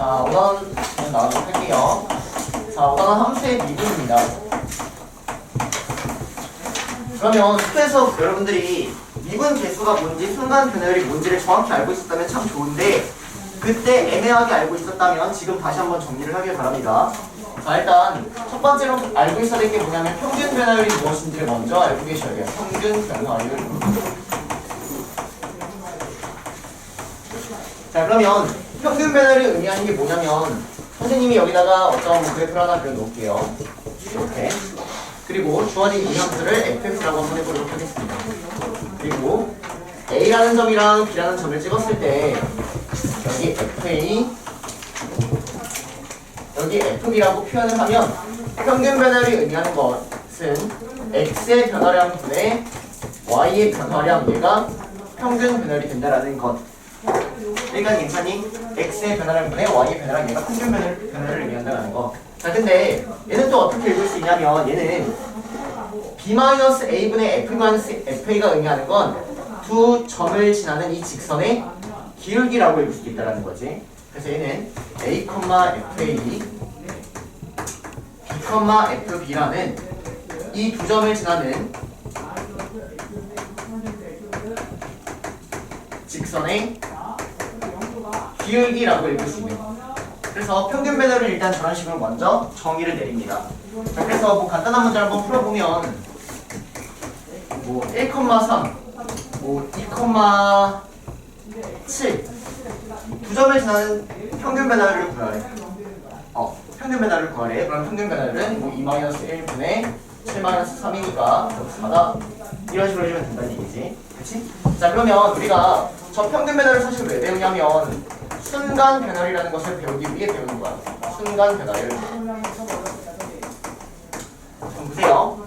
자, 5단원 나오도록 할게요. 자, 5단원 함수의 미분입니다. 그러면 숙제에서 여러분들이 미분 개수가 뭔지 순간 변화율이 뭔지를 정확히 알고 있었다면 참 좋은데 그때 애매하게 알고 있었다면 지금 다시 한번 정리를 하길 바랍니다. 자, 일단 첫 번째로 알고 있어야 될 게 뭐냐면 평균 변화율이 무엇인지를 먼저 알고 계셔야 돼요. 평균 변화율. 자, 그러면 평균 변화율이 의미하는 게 뭐냐면 선생님이 여기다가 어떤 그래프를 하나 그려놓을게요. 이렇게. 그리고 주어진 이 함수를 fx라고 한번 해보도록 하겠습니다. 그리고 a라는 점이랑 b라는 점을 찍었을 때 여기 fa 여기 fb라고 표현을 하면 평균 변화율이 의미하는 것은 x의 변화량분의 y의 변화량 얘가 평균 변화율이 된다라는 것. 그러니까 괜찮니? x의 변화량분의 y의 변화량 얘가 평균 변화율을 의미한다는 거. 자, 근데 얘는 또 어떻게 읽을 수 있냐면 얘는 b-a분의 f-fa가 의미하는 건 두 점을 지나는 이 직선의 기울기라고 읽을 수 있다는 거지. 그래서 얘는 a, fa, b, fb라는 이 두 점을 지나는 직선의 기울기라고 읽을 수 있는 거. 그래서 평균 변화를 일단 저런 식으로 먼저 정의를 내립니다. 자, 그래서 뭐 간단한 문제를 한번 풀어보면 뭐 1,3, 뭐 2,7 두 점을 지나는 평균 변화율을 구하래. 평균 변화율을 구하래. 그럼 평균 변화율은 뭐 2-1분의 7-3이니까 4다 이런 식으로 해주면 된다는 얘기지. 그치? 자, 그러면 우리가 저 평균 변화를 사실 왜 배우냐면 순간 변화율이라는 것을 배우기 위해 배우는 거야. 순간 변화율. 좀 보세요.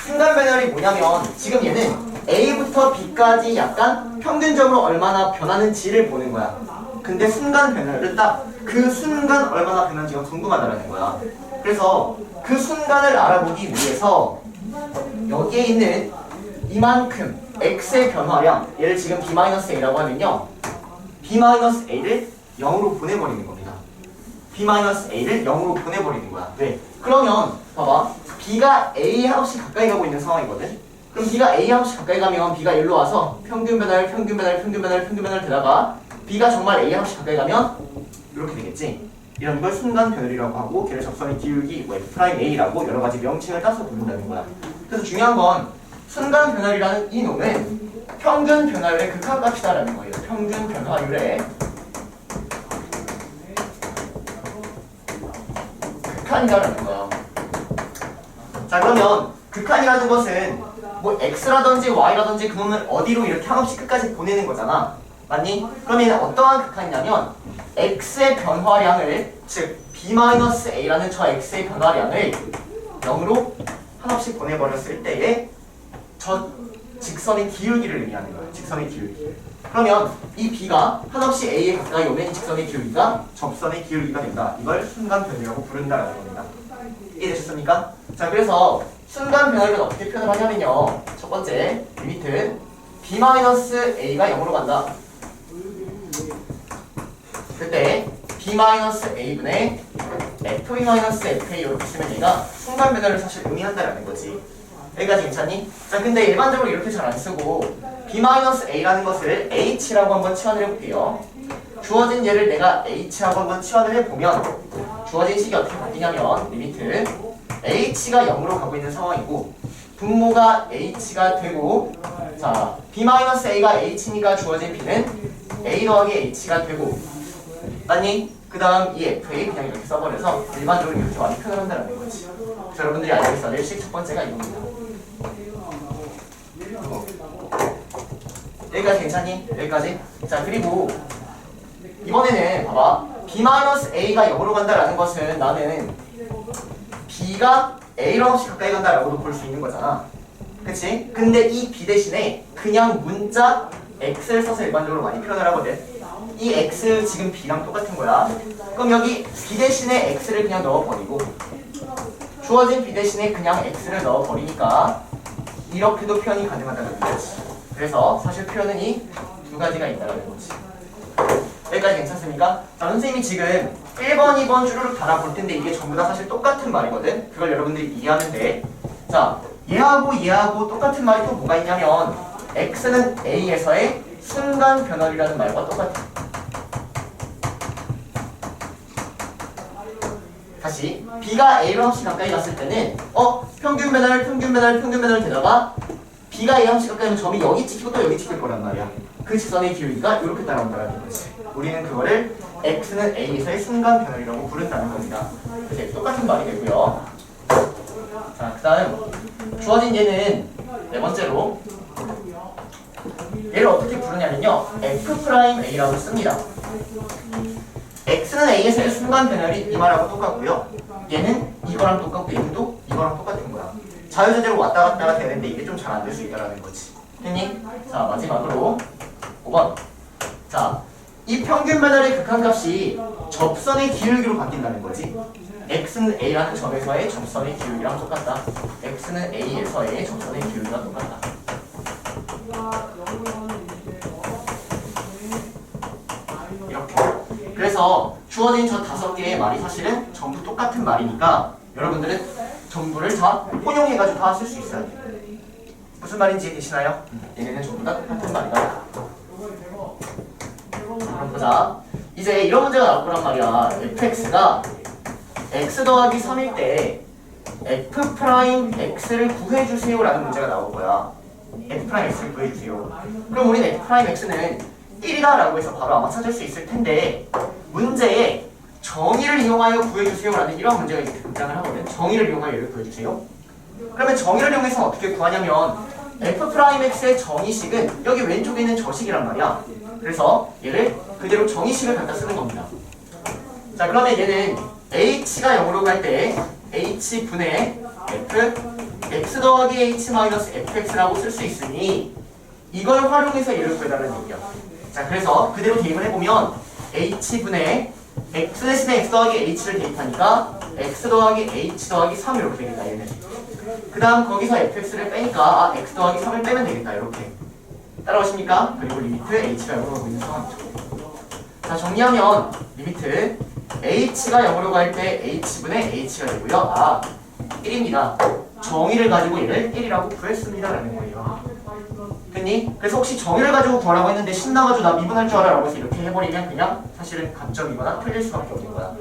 순간 변화율이 뭐냐면 지금 얘는 A부터 B까지 약간 평균적으로 얼마나 변하는지를 보는 거야. 근데 순간 변화율은 딱 그 순간 얼마나 변하는지가 궁금하다라는 거야. 그래서 그 순간을 알아보기 위해서 여기에 있는 이만큼 X의 변화량 얘를 지금 B-A라고 하면요 B-A를 0으로 보내버리는 겁니다. B-A를 0으로 보내버리는 거야. 왜? 그러면 봐봐 B가 A 한없이 가까이 가고 있는 상황이거든. 그럼 B가 A 한없이 가까이 가면 B가 일로 와서 평균 변화율 되다가 B가 정말 A 한없이 가까이 가면 이렇게 되겠지. 이런 걸 순간 변화율이라고 하고 걔를 접선의 기울기 F'A라고 여러 가지 명칭을 따서 부른다는 거야. 그래서 중요한 건 순간 변화율이라는 이 놈은 평균 변화율의 극한값이다라는 거예요. 평균 변화율의 극한이라는 거야. 자, 그러면 극한이라는 것은 뭐 x라든지 y라든지 그놈을 어디로 이렇게 한없이 끝까지 보내는 거잖아. 맞니? 그러면 어떠한 극한이냐면 x의 변화량을 즉 b-a라는 저 x의 변화량을 0으로 한없이 보내버렸을 때에 저 직선의 기울기를 의미하는 거예요. 직선의 기울기. 그러면 이 b가 한없이 a에 가까이 오면 이 직선의 기울기가 접선의 기울기가 된다. 이걸 순간 변화율이라고 부른다라는 겁니다. 이해되셨습니까? 자, 그래서 순간 변화율은 어떻게 표현을 하냐면요. 첫 번째 리미트 b-a가 0으로 간다. 그때 b-a분의 f-fa 이렇게 쓰면 얘가 순간 변화를 사실 의미한다라는 거지. 여기까지 괜찮니? 자, 근데 일반적으로 이렇게 잘 안 쓰고 b-a라는 것을 h라고 한번 치환을 해볼게요. 주어진 얘를 내가 h라고 한번 치환을 해보면 주어진 식이 어떻게 바뀌냐면 리미트 h가 0으로 가고 있는 상황이고 분모가 h가 되고 자 b-a가 h니까 주어진 b는 a 더하기 h가 되고 맞니? 그 다음 이 fa 그냥 이렇게 써버려서 일반적으로 이렇게 많이 표현을 한다는 거지. 그래서 여러분들이 알고 있어야 될 식 첫 번째가 이겁니다. 여기까지 괜찮니? 여기까지? 자, 그리고 이번에는 봐봐 b-a가 0으로 간다라는 것은 나는 b가 a랑 없이 가까이 간다라고도 볼 수 있는 거잖아. 그치? 근데 이 b 대신에 그냥 문자 x를 써서 일반적으로 많이 표현을 하거든. 이 x 지금 b랑 똑같은 거야. 그럼 여기 b 대신에 x를 그냥 넣어버리고 주어진 b 대신에 그냥 x를 넣어버리니까 이렇게도 표현이 가능하다는 거지. 그래서 사실 표현은 이 두 가지가 있다는 거지. 여기까지 괜찮습니까? 자, 선생님이 지금 1번, 2번 주르륵 달아볼 텐데 이게 전부 다 사실 똑같은 말이거든? 그걸 여러분들이 이해하면 돼. 자, 얘하고 똑같은 말이 또 뭐가 있냐면 x는 a에서의 순간 변화이라는 말과 똑같아. 다시 b가 a로 함수 가까이 갔을 때는 평균 변화를 되다가 b가 a 함수 가까이 하면 점이 여기 찍히고 또 여기 찍힐 거란 말이야. 그 직선의 기울기가 이렇게 따라온다는 거지. 우리는 그거를 x는 a에서의 순간 변화이라고 부른다는 겁니다. 그래서 똑같은 말이 되고요. 자, 그 다음 주어진 얘는 네 번째로 얘를 어떻게 부르냐면요 f'a라고 씁니다. x는 a에서의 순간 변화율이 이 말하고 똑같고요. 얘는 이거랑 똑같고 얘는 또 이거랑 똑같은 거야. 자유자재로 왔다 갔다가 되는데 이게 좀 잘 안 될 수 있다는 거지. 됐니? 자, 마지막으로 5번. 자, 이 평균 변화의 극한값이 접선의 기울기로 바뀐다는 거지. x는 a라는 점에서의 접선의 기울기랑 똑같다. x는 a에서의 접선의 기울기가 똑같다. 이렇게. 그래서 주어진 저 5개의 말이 사실은 전부 똑같은 말이니까 여러분들은 전부를 다 혼용해가지고 다 쓸 수 있어야 돼. 무슨 말인지 이해되시나요? 얘네는 전부 다 똑같은 말이다. 그럼 보자. 이제 이런 문제가 나올 거란 말이야. fx가 x 더하기 3일 때 f'x를 구해주세요 라는 문제가 나올 거야. f'x를 구해주세요. 그럼 우리는 f'x는 1이다 라고 해서 바로 아마 찾을 수 있을 텐데 문제에 정의를 이용하여 구해주세요 라는 이런 문제가 이렇게 등장을 하거든. 정의를 이용하여 얘를 구해주세요. 그러면 정의를 이용해서 어떻게 구하냐면 f'x의 정의식은 여기 왼쪽에 있는 저식이란 말이야. 그래서 얘를 그대로 정의식을 갖다 쓰는 겁니다. 자, 그러면 얘는 h가 0으로 갈 때 h분의 x 더하기 h 마이너스 fx라고 쓸 수 있으니 이걸 활용해서 얘를 구해달라는 얘기야. 자, 그래서 그대로 대입을 해보면 h분의 x 대신에 x 더하기 h를 대입하니까 x 더하기 h 더하기 3 이렇게 되겠다. 얘는 그 다음 거기서 fx를 빼니까 x 더하기 3을 빼면 되겠다. 이렇게 따라오십니까? 그리고 리미트 h가 0으로 가고 있는 상황이죠. 자, 정리하면 리미트 h가 0으로 갈 때 h분의 h가 되고요. 1입니다. 정의를 가지고 얘를 1이라고 구했습니다 라는 거예요. 됐니? 그래서 혹시 정의를 가지고 구하라고 했는데 신나가지고 나 미분할 줄 알아 라고 해서 이렇게 해버리면 그냥 사실은 감점이거나 틀릴 수밖에 없는 거야.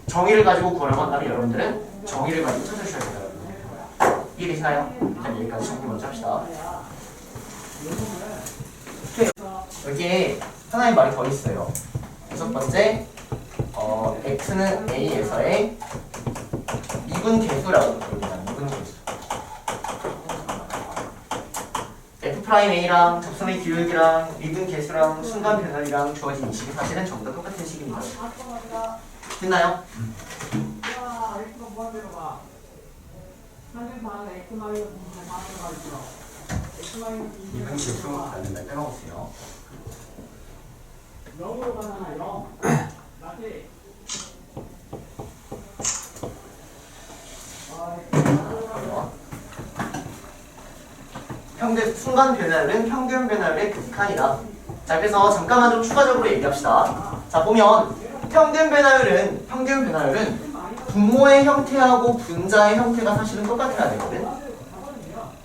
정의를 가지고 구하라고 한다면 여러분들은 정의를 가지고 찾으셔야 돼요. 이해되시나요? 일단 여기까지 정리 먼저 합시다. 여기에 하나의 말이 더 있어요. 6번째 x는 a에서의 미분 계수라고 부릅니다. 미분 계수. f'a랑 접선의 기울기랑 미분 계수랑 순간 변화이랑 주어진 이 식이 사실은 전부 다 똑같은 식입니다. 됐나요? 미분 계수 라는 말 빼먹었어요. 순간 변화율은 평균 변화율의 극한이다. 자, 그래서 잠깐만 좀 추가적으로 얘기합시다. 자, 보면 평균 변화율은 분모의 형태하고 분자의 형태가 사실은 똑같아야 되거든.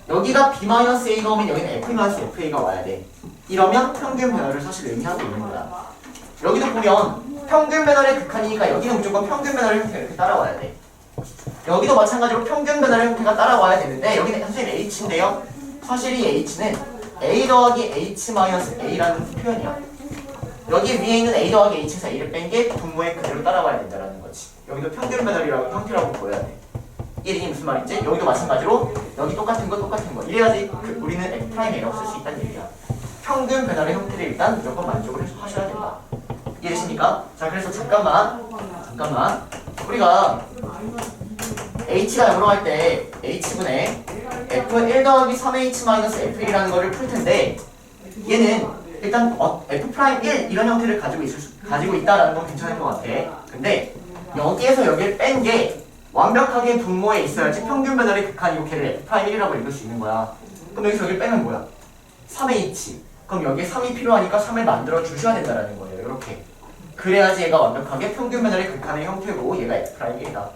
여기가 b-a가 오면 여기는 f-fa가 와야 돼. 이러면 평균 변화를 사실 의미하고 있는 거야. 여기도 보면 평균 변화의 극한이니까 여기는 무조건 평균 변화의 형태가 이렇게 따라와야 돼. 여기도 마찬가지로 평균 변화의 형태가 따라와야 되는데 여기는 선생님 h인데요. 사실 이 h는 a 더하기 h 마이너스 a라는 표현이야. 여기 위에 있는 a 더하기 h에서 a를 뺀 게 분모에 그대로 따라와야 된다는 거지. 여기도 평균 변화율이라고 형태라고 보여야 돼. 이게 무슨 말인지 여기도 마찬가지로 여기 똑같은 거 이래야지 우리는 f'a라고 쓸 수 있다는 얘기야. 평균 변화의 형태를 일단 무조건 만족을 하셔야 된다. 이해되십니까? 자, 그래서 잠깐만 우리가 h가 0으로 할 때 h분의 f1 더하기 3h-f1이라는 거를 풀 텐데 얘는 일단 f'1 이런 형태를 가지고 있다라는 건 괜찮을 것 같아. 근데 여기에서 여기를 뺀 게 완벽하게 분모에 있어야지 평균 변화의 극한이고 걔를 f'1이라고 읽을 수 있는 거야. 그럼 여기서 여기를 빼면 뭐야? 3h. 그럼 여기에 3이 필요하니까 3을 만들어 주셔야 된다는 거예요. 이렇게. 그래야지 얘가 완벽하게 평균 배열의 극한의 형태고 얘가 F'A다.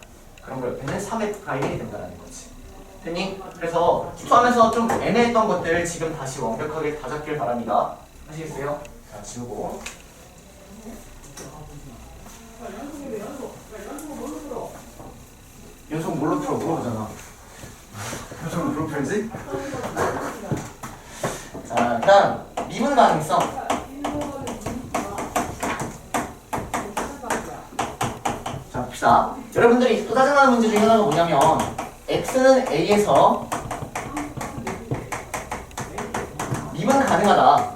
그런 거 옆에는 3F'A이 된다는 거지. 됐니? 그래서 수하면서 좀 애매했던 것들을 지금 다시 완벽하게 다잡길 바랍니다. 아시겠어요? 자, 지우고. 연속 뭘로 풀어? 물어보잖아. 연속 뭘로 풀지? 자, 그 다음 미분 가능성. 자, 봅시다. 여러분들이 또 짜증나는 문제 중에 하나가 뭐냐면 x는 a에서 미분 가능하다.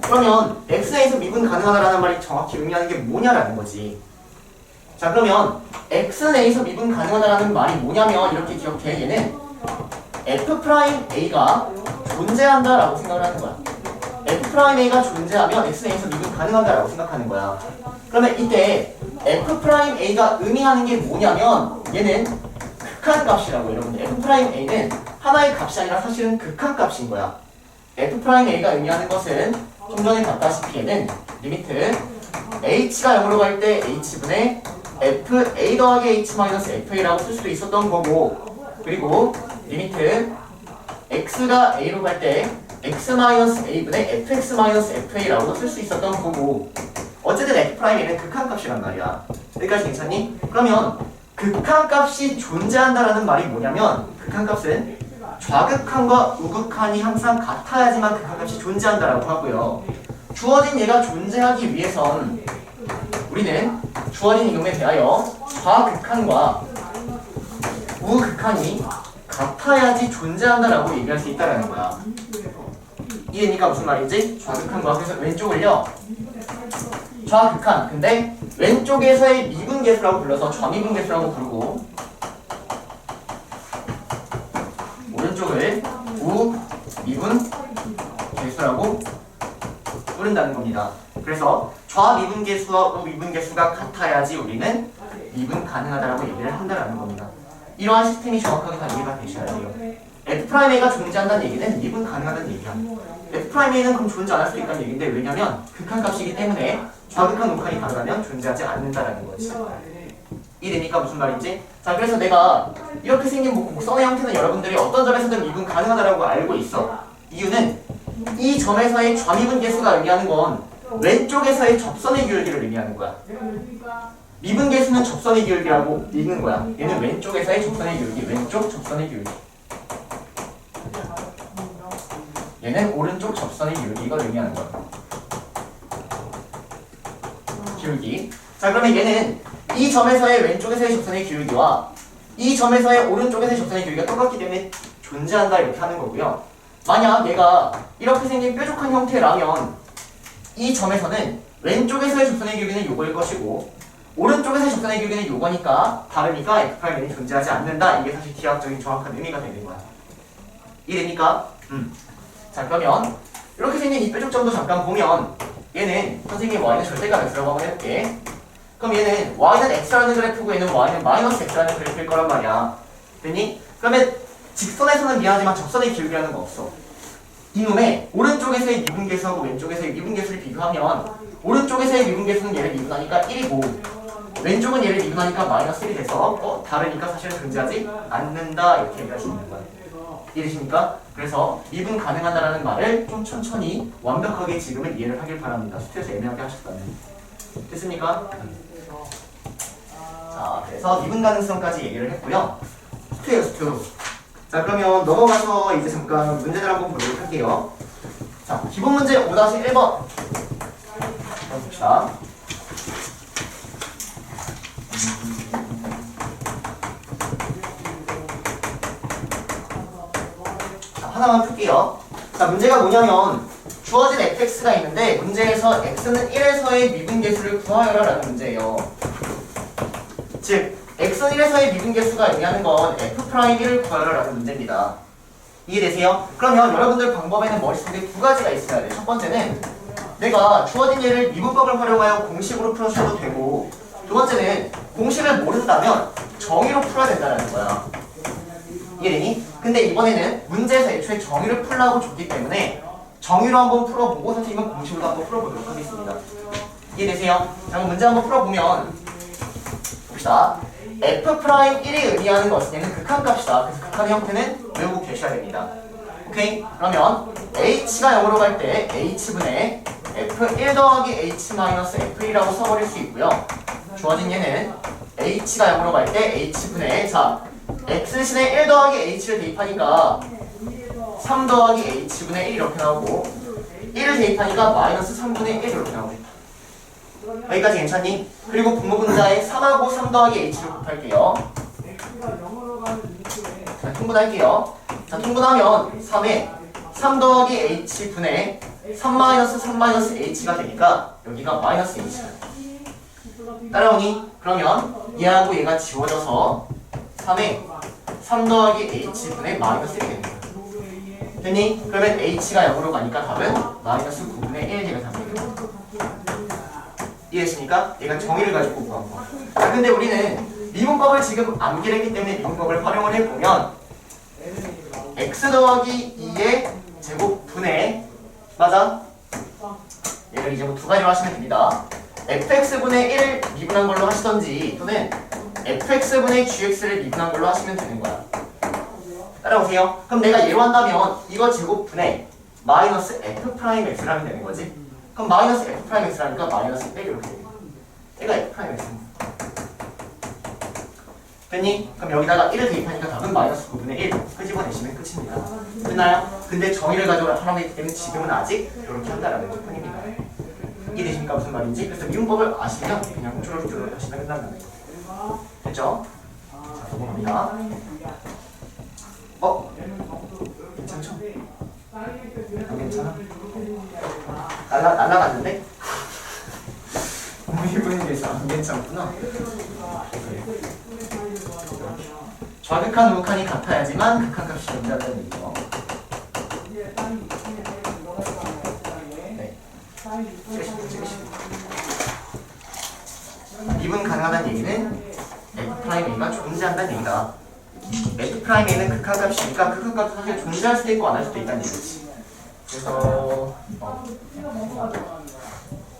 그러면 x에서 미분 가능하다라는 말이 정확히 의미하는 게 뭐냐라는 거지. 자, 그러면 x는 a에서 미분 가능하다라는 말이 뭐냐면 이렇게 기억해. 얘는 f'a가 존재한다라고 생각을 하는 거야. f'a가 존재하면 x는 a에서 미분 가능하다라고 생각하는 거야. 그러면 이때 f'a가 의미하는 게 뭐냐면 얘는 극한값이라고. 여러분들 f'a는 하나의 값이 아니라 사실은 극한값인 거야. f'a가 의미하는 것은 좀 전에 봤다시피 얘는 리미트 h가 0으로 갈 때 h분의 fa 더하기 h 마이너스 fa라고 쓸 수도 있었던 거고, 그리고 리미트 x가 a로 갈 때 x 마이너스 a분의 fx 마이너스 fa라고 쓸 수 있었던 거고, 어쨌든 f'a는 극한값이란 말이야. 여기까지 괜찮니? 그러면 극한값이 존재한다라는 말이 뭐냐면 극한값은 좌극한과 우극한이 항상 같아야지만 극한값이 존재한다라고 하고요. 주어진 얘가 존재하기 위해선 우리는 주어진 이름에 대하여 좌극한과 우극한이 같아야지 존재한다라고 얘기할 수 있다라는 거야. 이해니까 무슨 말인지? 좌극한과, 그래서 왼쪽을요 좌극한, 근데 왼쪽에서의 미분계수라고 불러서 좌미분계수라고 부르고, 오른쪽을 우미분계수라고 부른다는 겁니다. 그래서 좌미분계수와 우미분계수가 같아야지 우리는 미분 가능하다라고 얘기를 한다는 겁니다. 이러한 시스템이 정확하게 다 이해가 되셔야 돼요. f'a가 존재한다는 얘기는 미분 가능하다는 얘기야. f'a는 그럼 존재 안 할 수 있다는 얘기인데, 왜냐면 극한값이기 때문에 좌극한 우극한이 다르다면 존재하지 않는다라는 거지. 이해되니까 무슨 말인지? 자, 그래서 내가 이렇게 생긴 곡선의 형태는 여러분들이 어떤 점에서든 미분 가능하다라고 알고 있어. 이유는 이 점에서의 좌미분계수가 의미하는 건 왼쪽에서의 접선의 기울기를 의미하는 거야. 미분계수는 접선의 기울기라고 읽는 거야. 얘는 왼쪽에서의 접선의 기울기, 왼쪽 접선의 기울기. 얘는 오른쪽 접선의 기울기, 이걸 의미하는 거야. 기울기. 자, 그러면 얘는 이 점에서의 왼쪽에서의 접선의 기울기와 이 점에서의 오른쪽에서의 접선의 기울기가 똑같기 때문에 존재한다, 이렇게 하는 거고요. 만약 얘가 이렇게 생긴 뾰족한 형태라면 이 점에서는 왼쪽에서의 접선의 기울기는 요거일 것이고 오른쪽에서의 접선의 기울기는 요거니까 다르니까 f'이 존재하지 않는다. 이게 사실 기하학적인 정확한 의미가 되는 거야. 이해됩니까? 자, 그러면 이렇게 생긴 이 뾰족점도 잠깐 보면 얘는 선생님이 y는 절대값 x라고 한번 해볼게. 그럼 얘는 y는 x라는 그래프고 얘는 y는 마이너스 x라는 그래프일 거란 말이야. 됐니? 그러면 직선에서는 미안하지만 접선의 기울기라는 거 없어. 이놈의 오른쪽에서의 미분계수하고 왼쪽에서의 미분계수를 비교하면 오른쪽에서의 미분계수는 얘를 미분하니까 1이고 왼쪽은 얘를 미분하니까 마이너스 1이 돼서 다르니까 사실은 존재하지 않는다, 이렇게 얘기할 수 있는 거야. 이해되십니까? 그래서 미분 가능하다라는 말을 좀 천천히 완벽하게 지금은 이해를 하길 바랍니다. 수트에서 애매하게 하셨다면. 됐습니까? 자, 그래서 미분 가능성까지 얘기를 했고요. 수트예요, 수트. 자, 그러면 넘어가서 이제 잠깐 문제들 한번 보도록 할게요. 자, 기본 문제 5-1번. 봅시다. 자, 하나만 풀게요. 자, 문제가 뭐냐면 주어진 fx가 있는데 문제에서 x는 1에서의 미분계수를 구하여라 라는 문제예요. 즉 x는 1에서의 미분계수가 의미하는 건 f'1을 구하여라 라는 문제입니다. 이해되세요? 그러면 여러분들 방법에는 머릿속에 두 가지가 있어야 돼. 첫 번째는 내가 주어진 예를 미분법을 활용하여 공식으로 풀어줘도 되고, 두 번째는 공식을 모른다면 정의로 풀어야 된다는 거야. 이해되니? 근데 이번에는 문제에서 애초에 정의를 풀라고 줬기 때문에 정의로 한번 풀어보고 선생님은 공식으로 한번 풀어보도록 하겠습니다. 이해되세요? 자, 그럼 문제 한번 풀어보면 봅시다. F'1이 의미하는 것은 얘는 극한값이다. 그래서 극한의 형태는 외우고 계셔야 됩니다. 오케이? 그러면 h가 0으로 갈 때 h분의 f1 더하기 h 마이너스 f1이라고 써버릴 수 있고요. 주어진 얘는 h가 0으로 갈 때 h분의 자 x신의 1 더하기 h를 대입하니까 3 더하기 h분의 1 이렇게 나오고 1을 대입하니까 마이너스 3분의 1 이렇게 나오고 여기까지 괜찮니? 그리고 분모분자에 3하고 3 더하기 h를 곱할게요. 자, 통분할게요. 자, 통분하면 3에 3 더하기 h분의 3 마이너스 3 마이너스 h가 되니까 여기가 마이너스 h가 따라오니? 그러면 얘하고 얘가 지워져서 3에 3 더하기 h분의 마이너스 1이 되는 거야. 됐니? 그러면 h가 0으로 가니까 답은 마이너스 9분의 1이 답입니다. 이해했습니까? 얘가 정의를 가지고 구한 거. 자, 근데 우리는 미분법을 지금 암기를 했기 때문에 미분법을 활용을 해보면 x 더하기 2의 제곱분의 맞아? 얘를 이제 뭐 두 가지로 하시면 됩니다. fx분의 1을 미분한 걸로 하시던지 또는 fx분의 gx를 미분한 걸로 하시면 되는 거야. 따라오세요. 그럼 내가 얘로 한다면 이거 제곱분의 마이너스 f'x라면 되는 거지. 그럼 마이너스 f'x라니까 마이너스 1 이렇게 되는 거야. 얘가 f'x입니다. 됐니? 그럼 여기다가 1을 대입하니까 답은 마이너스 9분의 1 끄집어내시면 끝입니다. 됐나요? 근데 정의를 가지고 하기 때문에 지금은 아직 이렇게 한다라는 것 뿐입니다. 이해되십니까? 무슨 말인지? 그래서 미분법을 아시면 그냥 쭈루쭈루 하시면 끝난다는 거. 됐죠? 자, 넘어갑니다. 괜찮죠? 안 괜찮아? 날라갔는데? 우리 분위기에서 안 괜찮구나. 좌극한 우극한이 같아야지만 극한값이 존재한다는 얘기죠. 네. 미분 가능하다는 얘기는 F'A가 존재한다는 얘기다. F'A는 극한값이니까 극한값도 사실 존재할 수도 있고 안 할 수도 있다는 얘기지. 그래서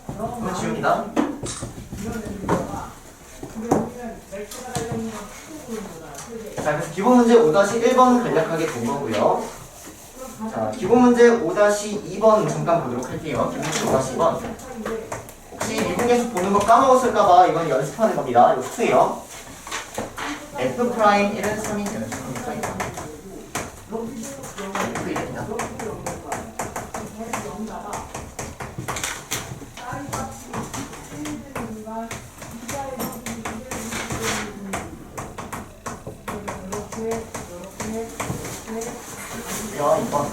이건 지웁니다. 자, 그래서 기본 문제 5-1번 간략하게 본 거고요. 자, 기본 문제 5-2번 잠깐 보도록 할게요. 기본 문제 5-2번. 혹시 미분계수 보는 거 까먹었을까봐 이건 연습하는 겁니다. 이거 숙제예요. F'1은 3인 연습이니까 F 이됩니다. 야, 2번.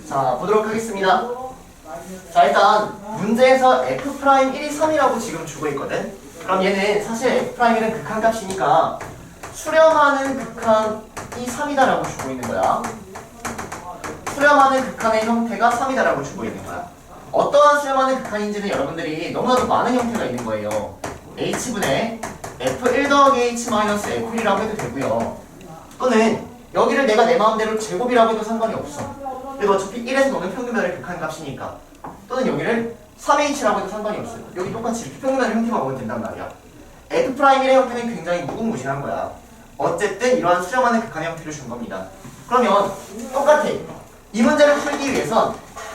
자, 보도록 하겠습니다. 자, 일단 문제에서 F'1이 3이라고 지금 주고 있거든. 그럼 얘는 사실 F'는 극한값이니까 수렴하는 극한이 3이다라고 주고 있는 거야. 수렴하는 극한의 형태가 3이다라고 주고 있는 거야. 어떠한 수렴하는 극한인지는 여러분들이 너무나도 많은 형태가 있는 거예요. h분의 f1 더하기 h 마이너스 f1이라고 해도 되고요. 또는 여기를 내가 내 마음대로 제곱이라고 해도 상관이 없어. 그래도 어차피 1에서 노는 평균변의 극한값이니까. 또는 여기를 3h라고 해도 상관이 없어요. 여기 똑같이 이렇게 평균변의 형태만 보면 된단 말이야. F'의 형태는 굉장히 무궁무진한 거야. 어쨌든 이러한 수렴하는 극한의 형태를 준 겁니다. 그러면 똑같아. 이 문제를 풀기 위해선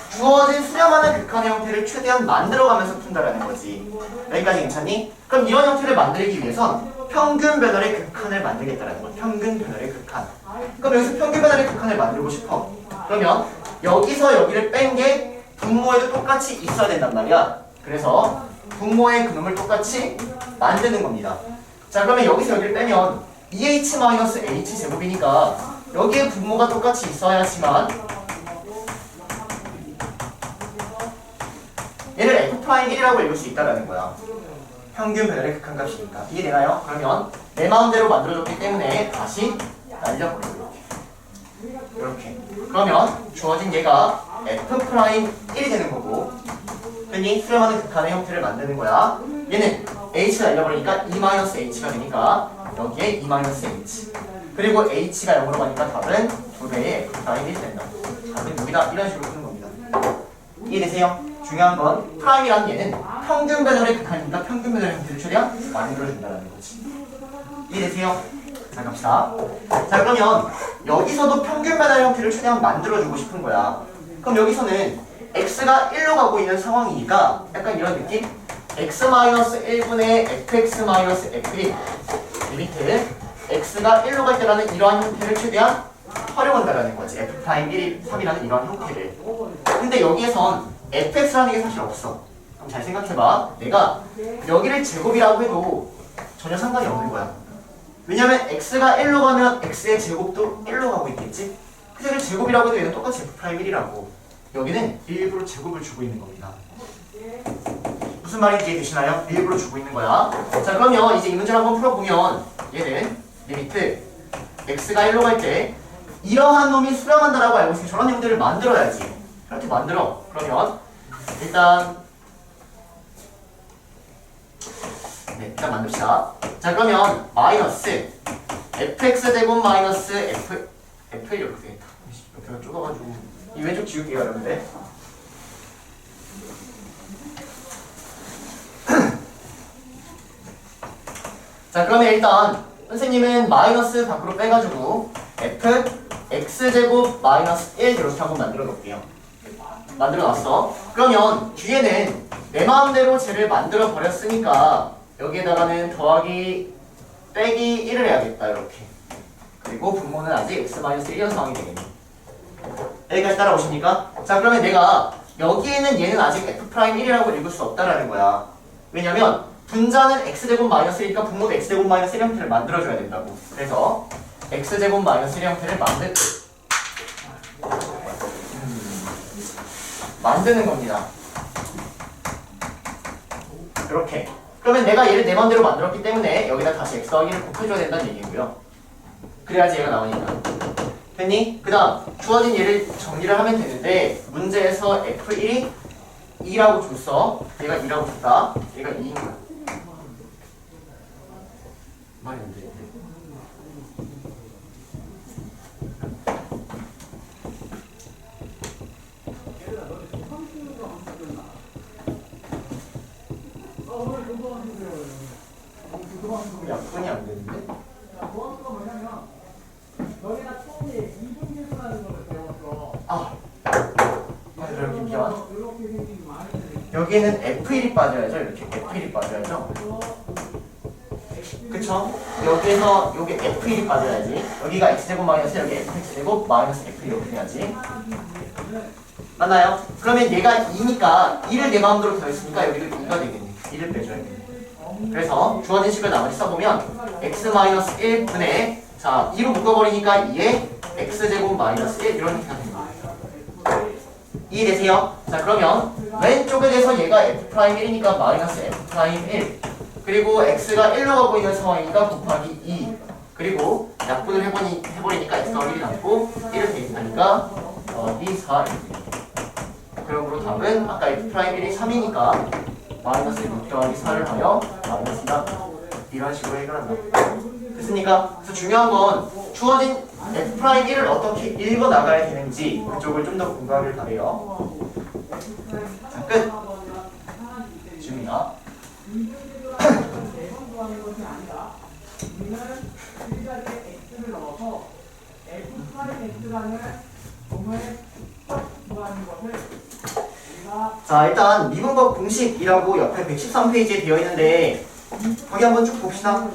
주어진 수렴하는 극한의 형태를 최대한 만들어가면서 푼다라는 거지. 여기까지 괜찮니? 그럼 이런 형태를 만들기 위해선 평균 변화의 극한을 만들겠다라는 거야. 평균 변화의 극한. 그럼 여기서 평균 변화의 극한을 만들고 싶어. 그러면 여기서 여기를 뺀 게 분모에도 똑같이 있어야 된단 말이야. 그래서 분모의 그놈을 똑같이 만드는 겁니다. 자, 그러면 여기서 여기를 빼면 2h-h 제곱이니까 여기에 분모가 똑같이 있어야지만 얘를 F'1이라고 읽을 수 있다는 거야. 평균 변화의 극한값이니까. 이해되나요? 그러면 내 마음대로 만들어줬기 때문에 다시 날려버려. 이렇게. 그러면 주어진 얘가 F'1이 되는 거고 흔히 수렴하는 극한의 형태를 만드는 거야. 얘는 h가 날려버리니까 E-h가 되니까 여기에 E-h. 그리고 h가 0으로 가니까 답은 2배의 F'이 된다. 답은 여기다 이런 식으로 쓰는 겁니다. 이해되세요? 중요한 건 프라임이라는 얘는 평균 배열의 극한이니까 평균 배열의 형태를 최대한 만들어준다는 거지. 이해되세요? 자 갑시다. 자 그러면 여기서도 평균 배열 형태를 최대한 만들어주고 싶은 거야. 그럼 여기서는 x가 1로 가고 있는 상황이니까 약간 이런 느낌? x-1분의 fx-f1 리미트 x가 1로 갈 때라는 이러한 형태를 최대한 활용한다라는 거지. f'1, 3이라는 이러한 형태를. 근데 여기에선 fx라는 게 사실 없어. 그럼 잘 생각해봐. 내가 여기를 제곱이라고 해도 전혀 상관이 없는 거야. 왜냐면 x가 1로 가면 x의 제곱도 1로 가고 있겠지? 그래서 제곱이라고 해도 얘는 똑같이 f'1이라고. 여기는 일부러 제곱을 주고 있는 겁니다. 무슨 말인지 이해되시나요? 일부러 주고 있는 거야. 자 그러면 이제 이 문제를 한번 풀어보면 얘는 리미트 x가 1로 갈 때 이러한 놈이 수렴한다라고 알고 있으니 저런 형태를 만들어야지. 이렇게 만들어. 그러면 일단 일단 만듭시다. 자 그러면 마이너스 fx제곱 마이너스 f1 이렇게 되겠다. 이렇게 좁아가지고 이 왼쪽 지울게요 여러분들. 자 그러면 일단 선생님은 마이너스 밖으로 빼가지고 fx제곱 마이너스 1 이렇게 한번 만들어 놓을게요. 만들어 놨어. 그러면 뒤에는 내 마음대로 쟤를 만들어 버렸으니까 여기에다가는 더하기 빼기 1을 해야겠다 이렇게. 그리고 분모는 아직 x-1이라는 상황이 되겠네. 여기까지 따라오십니까? 자 그러면 내가 여기에는 얘는 아직 f'1이라고 읽을 수 없다라는 거야. 왜냐면 분자는 x제곱 마이너스 1이니까 분모도 x제곱 마이너스 1 형태를 만들어줘야 된다고. 그래서 x제곱 마이너스 1 형태를 만드는 겁니다. 이렇게. 그러면 내가 얘를 내 맘대로 만들었기 때문에 여기다 다시 x 더하기 1을 곱해줘야 된다는 얘기고요. 그래야지 얘가 나오니까. 됐니? 그 다음 주어진 얘를 정리를 하면 되는데 문제에서 f1이 2라고 줬어. 얘가 2라고 줬다. 얘가 2인 거야. 말이 안 되는데. 약분이 안 되는데? 여기 미안. 여기에는 F1이 빠져야죠. 이렇게 F1이 빠져야죠. 그쵸? 여기에서 여기 F1이 빠져야지. 여기가 X제곱 마이너스 여기 Fx제곱 마이너스 F 이렇게 돼야지. 맞나요? 그러면 얘가 2니까 2를 내 마음대로 더했으니까 여기도 2가 되겠네. 2를 빼줘야겠네. 그래서 주어진 식을 나머지 써보면 x-1분의 자 2로 묶어버리니까 2에 x제곱 마이너스 1 이런 식이 됩니다. 이해되세요? 자 그러면 왼쪽에 대해서 얘가 f'1이니까 마이너스 f'1 그리고 x가 1로 가고 있는 상황이니까 곱하기 2 그리고 약분을 해버리니까 x가 1이 남고 1을 대입하니까 더하기 4 그러므로 답은 아까 f'1이 3이니까 마이너스 6 더하기 4를 하여 마이너스 2다 이런 식으로 해결한다. 됐습니까? 그래서 중요한 건 주어진 f'1을 어떻게 읽어 나가야 되는지 그쪽을 좀 더 공부하길 바래요. 자, 끝. 지금이야. 자 일단 미분법 공식이라고 옆에 113페이지에 되어 있는데 거기 한번 쭉 봅시다.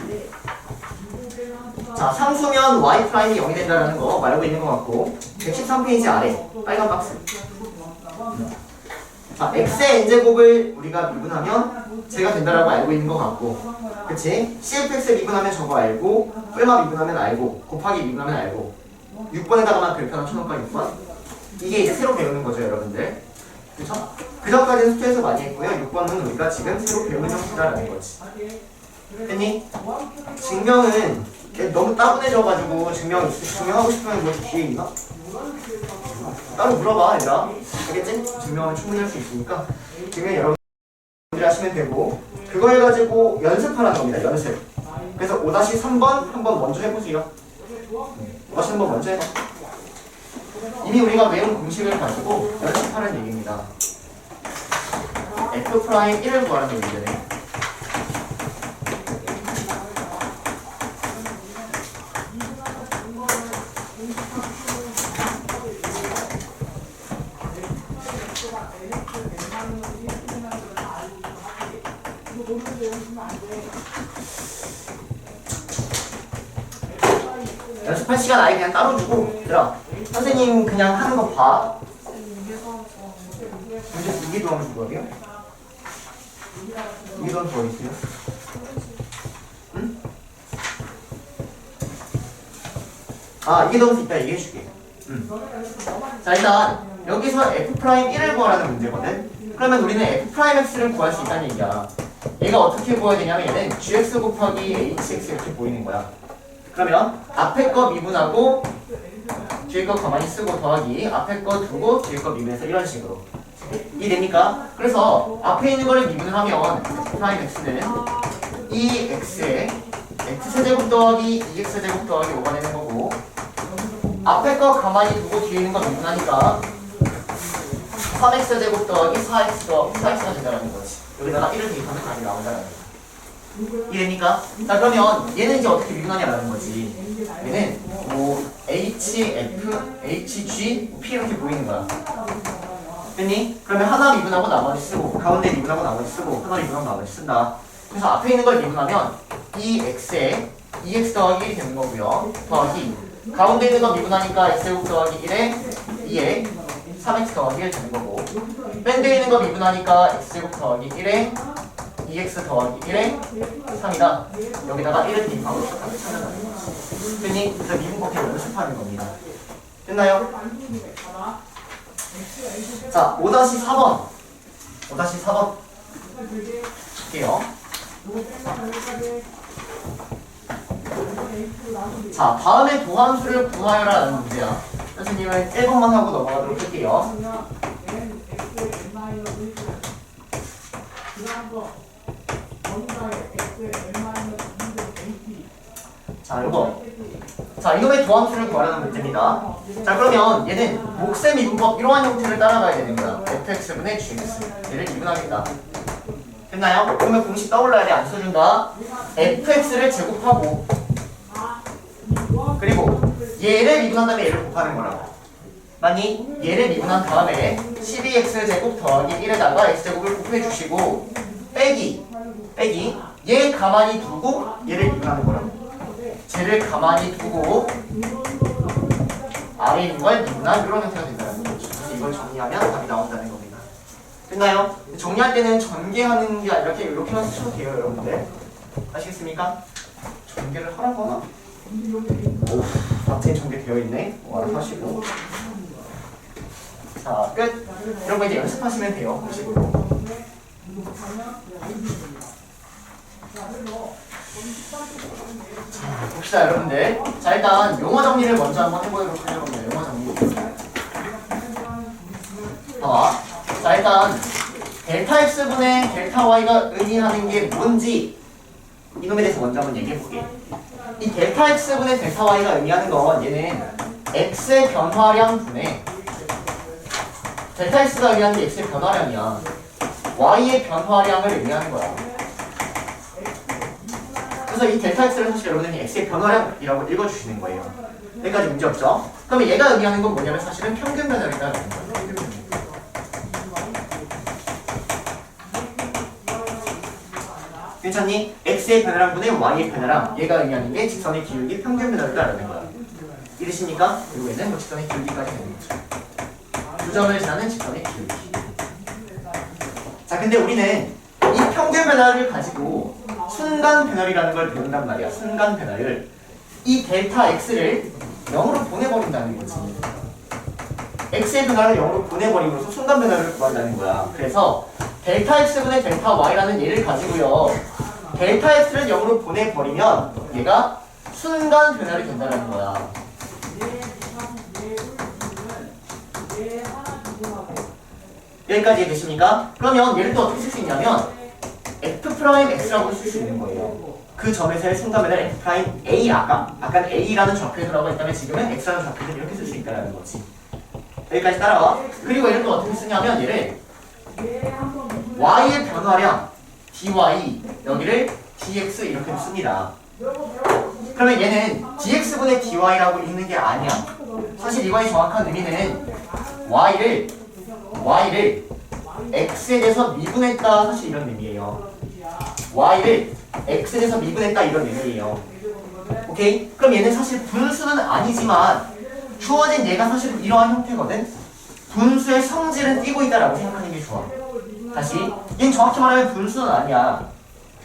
자 상수면 y 프라임이 0이 된다는 거 말하고 있는 것 같고 113페이지 아래 빨간 박스. 자 x의 n제곱을 우리가 미분하면 제가 된다라고 알고 있는 것 같고 그치? cfx에 미분하면 저거 알고 뿔마 미분하면 알고 곱하기 미분하면 알고 6번에다가만 그렇게 하나 쳐놓을까 6번? 이게 이제 새로 배우는 거죠 여러분들. 그쵸? 그 전까지는 숙제에서 많이 했고요. 6번은 우리가 지금 새로 배우는 형태라는 거지. 됐니? 증명은 너무 따분해져가지고 증명하고 싶으면 뭐 뒤에 있나? 따로 물어봐 얘들아. 알겠지? 증명은 충분히 할 수 있으니까 증명 여러분들이 하시면 되고 그거 해가지고 연습하라는 겁니다. 연습. 그래서 5-3번 한번 먼저 해보세요. 5-3번 먼저 해봐. 이미 우리가 외운 공식을 가지고 연습하는 얘기입니다. F'1을 구하는 얘기잖아요. 연습할 시간 아예 그냥 따로 주고 얘들아 선생님 그냥 하는 거 봐. 문제 2개 도함수 구하게요? 2개 도함수 어디 있어요? 응? 아 2개 도함수 있다 얘기해줄게. 자 일단 여기서 F'1을 구하라는 문제거든. 그러면 우리는 F'X를 구할 수 있다는 얘기야. 얘가 어떻게 구해야 되냐면 얘는 GX 곱하기 HX 이렇게 보이는 거야. 그러면 앞에 거 미분하고 뒤에 거 가만히 쓰고 더하기 앞에 거 두고 뒤에 거 미분해서 이런 식으로 이해됩니까? 그래서 앞에 있는 거를 미분을 하면 프라임 x는 2x에 x세제곱 더하기 2x세제곱 더하기 5가 되는 거고 앞에 거 가만히 두고 뒤에 있는 거 미분하니까 3x세제곱 더하기 4x가 된다는 거지. 여기다가 1을 대입하면 답이 나온다는 거지. 이해됩니까? 자 그러면 얘는 이제 어떻게 미분하냐라는 거지. 얘는 뭐 H, F, H, G, P 이렇게 보이는 거야. 됐니? 그러면 하나 미분하고 나머지 쓰고 가운데 미분하고 나머지 쓰고 하나 미분하고 나머지 쓴다. 그래서 앞에 있는 걸 미분하면 2x에 2x 더하기 1이 되는 거고요. 더하기 가운데 있는 거 미분하니까 x제곱 더하기 1에 2에 3x 더하기 1 되는 거고 밴드에 있는 거 미분하니까 x제곱 더하기 1에 2x 더하기 1에 3이다. 여기다가 1을 대입하고 답을 찾아가는 거지. 됐니? 그래서 미분 곱해 연습하는 겁니다. 됐나요? 자, 5-4번. 5-4번. 볼게요. 자, 다음에 도함수를 구하여라는 문제야. 선생님은 1번만 하고 넘어가도록 할게요. 자, 이거. 자, 이놈의 도함수를 구하라는 문제입니다. 자, 그러면 얘는 몫의 미분법 이러한 형태를 따라가야 되는 거야. fx분의 gx. 얘를 미분하겠다. 됐나요? 그러면 공식 떠올라야 돼. 안 써준다. fx를 제곱하고 그리고 얘를 미분한 다음에 얘를 곱하는 거라고. 맞니? 얘를 미분한 다음에 12x 제곱 더하기 1에다가 x제곱을 곱해 주시고 빼기 얘 가만히 두고 얘를 미분하는 거라고. 쟤를 가만히 두고 아래 있는 걸 미분한 이런 형태가 된다는 거죠. 그래서 이걸 정리하면 답이 나온다는 겁니다. 됐나요? 정리할 때는 전개하는 게 아니라 이렇게 하셔도 돼요, 여러분들. 아시겠습니까? 전개를 하라고 하나? 오, 갑자기 전개되어 있네. 알아서 하시고. 자, 끝. 이런 거 이제 연습하시면 돼요, 공식으로. 자, 봅시다, 여러분들. 자, 일단 용어 정리를 먼저 한번 해보도록 하려고 합니다. 용어 정리. 봐봐. 자, 일단 델타 x분의 델타 y가 의미하는 게 뭔지 이놈에 대해서 먼저 한번 얘기해볼게. 이 델타 x분의 델타 y가 의미하는 건 얘는 x의 변화량 분의 델타 x가 의미하는 게 x의 변화량이야. y의 변화량을 의미하는 거야. 그래서 이 델타 x를 사실 여러분들이 x의 변화량이라고 읽어주시는 거예요. 여기까지 문제 없죠? 그러면 얘가 의미하는 건 뭐냐면 사실은 평균 변화량이라는 거예요. 괜찮니? x의 변화량분의 y의 변화량 얘가 의미하는 게 직선의 기울기 평균 변화량이라는 거야. 이해되십니까? 그리고 얘는 뭐 직선의 기울기까지 되는 거죠. 두 점을 지나는 직선의 기울기. 자, 근데 우리는 이 평균 변화를 가지고 순간 변화율이라는 걸 배운단 말이야. 순간 변화율. 이 델타 x를 0으로 보내버린다는 거지. x의 변화를 0으로 보내버림으로써 순간 변화를 구한다는 거야. 그래서 델타 x분의 델타 y라는 예를 가지고요. 델타 x를 0으로 보내버리면 얘가 순간 변화를 된다는 거야. 여기까지 이해되십니까? 그러면 얘를 또 어떻게 쓸 수 있냐면 f'x라고 쓸 수 있는 거예요. 그 점에서의 순간 변화를 f'A 아까는 A라는 좌표에서라고 했다면 지금은 x라는 좌표에서 이렇게 쓸 수 있다는 거지. 여기까지 따라와. 그리고 얘를 또 어떻게 쓰냐면 얘를 y의 변화량 dy 여기를 dx 이렇게 씁니다. 그러면 얘는 dx분의 dy라고 읽는 게 아니야. 사실 이거의 정확한 의미는 y를 x에 대해서 미분했다, 사실 이런 의미예요. y를 x에 대해서 미분했다, 이런 의미예요. 오케이? 그럼 얘는 사실 분수는 아니지만 주어진 얘가 사실 이러한 형태거든. 분수의 성질은 띄고 있다라고 생각하는 게 좋아. 다시, 얘는 정확히 말하면 분수는 아니야.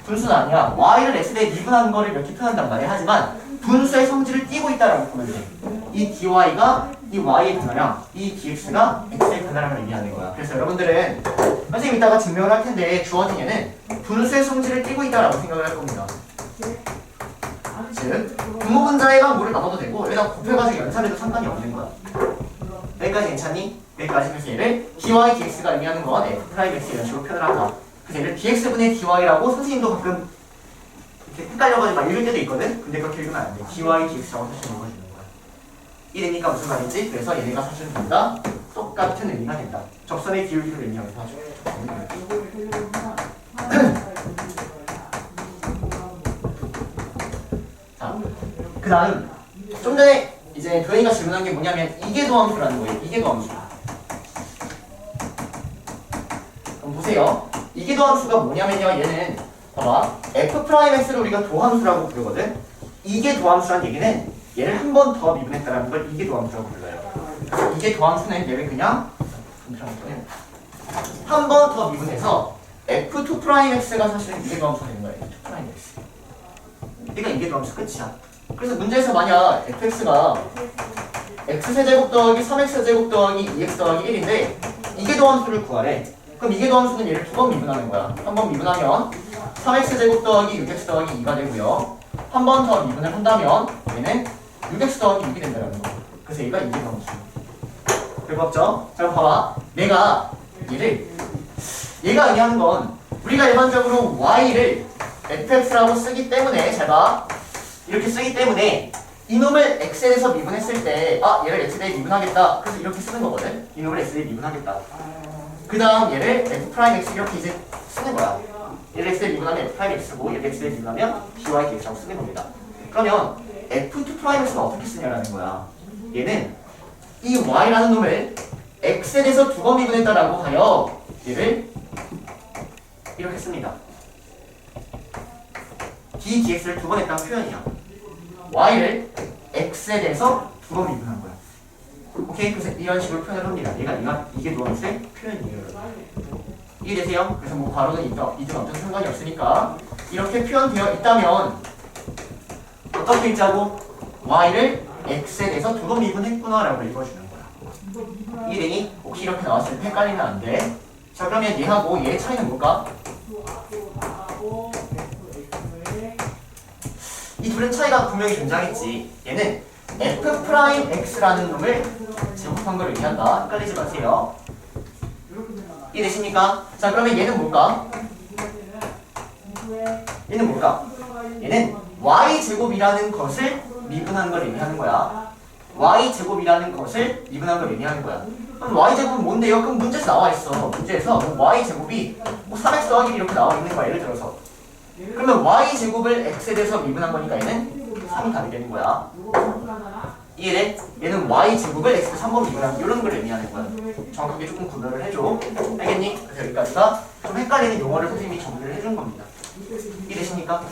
분수는 아니야. y를 x에 대해 미분한 거를 이렇게 표현한단 말이야. 하지만 분수의 성질을 띄고 있다라고 보면 돼. 이 dy가 이 y의 변화량, 이 dx가 x의 변화량을 의미하는 거야. 그래서 여러분들은 선생님 이따가 증명을 할 텐데 주어진 얘는 분수의 성질을 띄고 있다라고 생각을 할 겁니다. 즉, 분모분자에만 뭐를 나눠도 되고 여기다 곱해가지고 연산해도 상관이 없는 거야. 여기까지 괜찮니? 여기까지. 그래서 얘를 dy, dx가 의미하는 건 f'x 이런 식으로 표현을 한다. 그래서 얘를 dx분의 dy라고 선생님도 가끔 이렇게 헷갈려가지고 막 읽을 때도 있거든? 근데 그렇게 읽으면 안 돼. dy, dx라고 사실 읽어주는 거야. 이래니까 무슨 말인지? 그래서 얘네가 사실 둘 다 똑같은 의미가 된다. 접선의 기울기를 의미하면서 하죠. 자, 그 다음 좀 전에 이제 도현이가 질문한 게 뭐냐면 이계도함수라는 거예요. 이계도함수. 그럼 보세요. 이계도함수가 뭐냐면요. 얘는 봐봐. f'x를 우리가 도함수라고 부르거든. 이계도함수란 얘기는 얘를 한 번 더 미분했다는 걸 이계도함수라고 불러요. 이계도함수는 얘를 그냥 한 번 더 미분해서 f2'x가 사실은 이계도함수가 되는 거예요. 2'x. 얘가 이계도함수 끝이야. 그래서 문제에서 만약 fx가 x세제곱 더하기 3x제곱 더하기 2x 더하기 1인데 이계도함수를 구하래. 그럼 이계도함수는 얘를 두 번 미분하는 거야. 한 번 미분하면 3x제곱 더하기 6x 더하기 2가 되고요. 한 번 더 미분을 한다면 얘는 6x 더하기 6이 된다는 거. 그래서 얘가 이계도함수. 배고프죠? 자, 봐봐. 내가 얘가 의미하는 건 우리가 일반적으로 y를 fx라고 쓰기 때문에 잘 봐. 이렇게 쓰기 때문에 이놈을 x에 대해서 미분했을 때 얘를 x에 대해 미분하겠다. 그래서 이렇게 쓰는 거거든. 이놈을 x에 대해 미분하겠다. 그 다음 얘를 f'x 이렇게 이제 쓰는 거야. 얘를 x에 대해 미분하면 f'x고 얘를 x에 대해 미분하면 dy dx라고 쓰는 겁니다. 그러면 f2'x는 어떻게 쓰냐라는 거야. 얘는 이 y라는 놈을 x에 대해서 두 번 미분했다라고 하여 얘를 이렇게 씁니다. d dx를 두 번 했다는 표현이야. y를 x에 대해서 두 번 미분한 거야. 오케이? 그래서 이런 식으로 표현을 합니다. 얘가 이계도함수의 표현이에요. 이해되세요? 그래서 뭐 바로는 이든 어떤 상관이 없으니까 이렇게 표현되어 있다면 어떻게 읽자고? y를 x에 대해서 두 번 미분했구나 라고 읽어주는 거야. 이해되니? 혹시 이렇게 나왔을 때 헷갈리면 안 돼. 자, 그러면 얘하고 얘의 차이는 뭘까? 이 둘의 차이가 분명히 존재하겠지. 얘는 f'x라는 놈을 제곱한 걸 의미한다. 헷갈리지 마세요. 이해되십니까? 자, 그러면 얘는 뭘까? 얘는 y제곱이라는 것을 미분한 걸 의미하는 거야. y제곱이라는 것을 미분한 걸 의미하는 거야. 그럼 y제곱은 뭔데요? 그럼 문제에서 나와 있어. 문제에서 y제곱이 3x 더하기 1 이렇게 나와 있는 거야. 예를 들어서. 그러면 y제곱을 x에 대해서 미분한 거니까 얘는 3이 답이 되는 거야. 이해돼? 얘는 y제곱을 x에 3번 미분한 이런 걸 의미하는 거야. 정확하게 조금 구별을 해줘. 알겠니? 그래서 여기까지가 좀 헷갈리는 용어를 선생님이 정리를 해준 겁니다. 이해되십니까?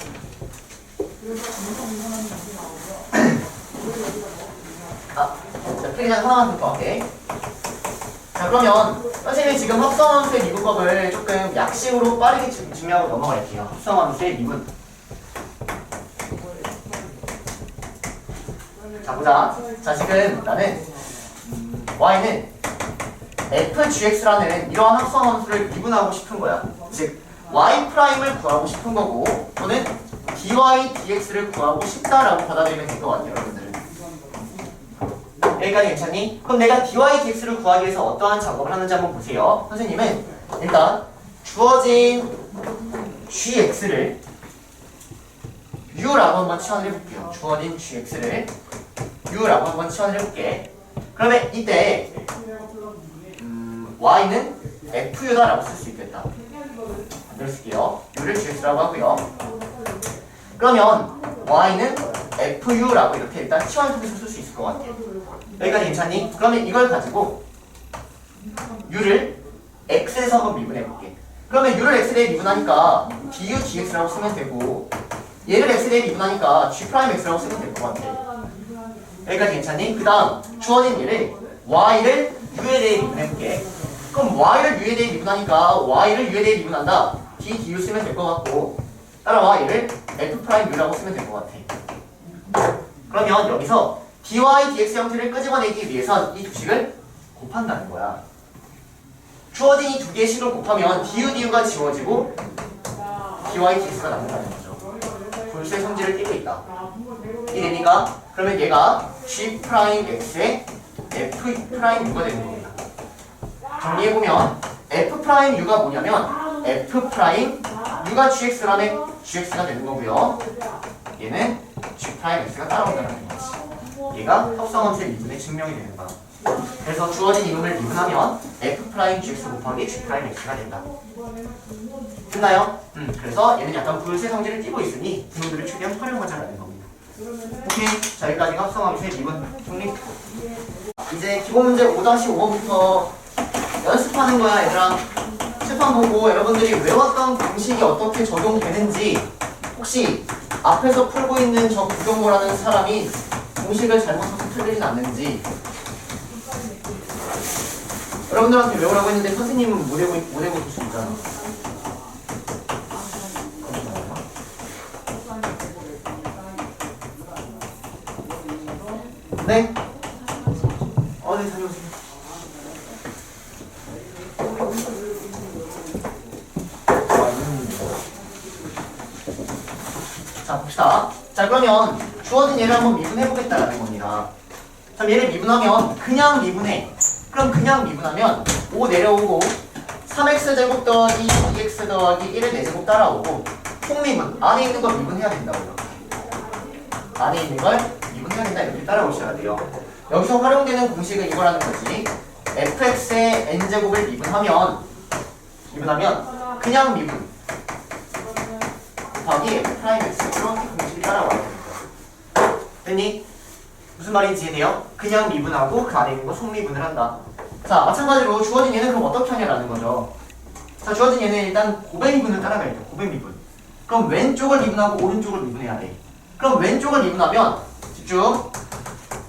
자, 틀리기 전에 하나만 더 할게. 자, 그러면 선생님이 지금 합성함수의 미분법을 조금 약식으로 빠르게 증명하고 넘어갈게요. 합성함수의 미분. 자, 보자. 자, 지금 나는 y는 fgx라는 이러한 합성함수를 미분하고 싶은 거야. 즉 y'을 구하고 싶은 거고 또는 dy, dx를 구하고 싶다라고 받아들이면 될 것 같아요, 여러분들은. 여기까지 괜찮니? 그럼 내가 dy, dx를 구하기 위해서 어떠한 작업을 하는지 한번 보세요. 선생님은 일단 주어진 gx를 u라고 한번 치환을 해볼게요. 주어진 gx를 u라고 한번 치환을 해볼게. 그러면 이때 y는 fu다라고 쓸 수 있겠다. 반대로 쓸게요. u를 gx라고 하고요. 그러면 y는 fu라고 이렇게 일단 치환을 통해서 쓸 수 있을 것 같아요. 여기까지 괜찮니? 그러면 이걸 가지고 u를 x에서 한번 미분해볼게. 그러면 u를 x에 대해 미분하니까 du dx라고 쓰면 되고 얘를 x에 대해 미분하니까 g'x라고 쓰면 될 것 같아. 여기까지 괜찮니? 그 다음 주어진 얘를 y를 u에 대해 미분해볼게. 그럼 y를 u에 대해 미분하니까 y를 u에 대해 미분한다. d du 쓰면 될 것 같고 따라와 얘를 f'u라고 쓰면 될 것 같아. 그러면 여기서 dy, dx 형태를 끄집어내기 위해선 이 두 식을 곱한다는 거야. 주어진 이 두 개의 식을 곱하면 du, du가 지워지고 dy, dx가 남는다는 거죠. 불수의 성질을 띠고 있다. 이해됩니까? 그러면 얘가 g'x의 f'u가 되는 겁니다. 정리해보면 f'u가 뭐냐면 f'u가 gx라면 gx가 되는 거고요. 얘는 g'x가 따라온다는 거지. 얘가 합성함수의 미분의 증명이 되는 거야. 그래서 주어진 이름을 미분하면 f'gx 곱하기 g'x가 된다. 됐나요? 그래서 얘는 약간 불세 성질을 띠고 있으니 분모들을 최대한 활용하자라는 겁니다. 오케이. 자, 여기까지가 합성함수의 미분 정리. 이제 기본 문제 5-5번부터 연습하는 거야, 얘들아. 칠판 보고 여러분들이 외웠던 공식이 어떻게 적용되는지 혹시 앞에서 풀고 있는 저 구경모라는 사람이 공식을 잘못해서 틀리진 않는지 여러분들한테 외우라고 했는데 선생님은 못 외우고 줄 수 있잖아. 네? 네, 다녀오세요. 자, 봅시다. 자, 그러면 주어진 얘를 한번 미분해보겠다라는 겁니다. 자, 얘를 미분하면 그냥 미분해. 그럼 그냥 미분하면 5 내려오고 3x제곱 더하기 2x 더하기 1의 4제곱 따라오고 총미분, 안에 있는 걸 미분해야 된다고 이렇게. 안에 있는 걸 미분해야 된다 이렇게 따라오셔야 돼요. 여기서 활용되는 공식은 이거라는 거지. fx의 n제곱을 미분하면 그냥 미분 곱하기 f'x 이렇게 공식이 따라와야 됩니다. 됐니? 무슨 말인지 이해돼요? 그냥 미분하고 그 안에 있는 거 속미분을 한다. 자, 마찬가지로 주어진 얘는 그럼 어떻게 하냐라는 거죠. 자, 주어진 얘는 일단 곱의 미분을 따라가야 돼. 곱의 미분. 그럼 왼쪽을 미분하고 오른쪽을 미분해야 돼. 그럼 왼쪽을 미분하면 집중.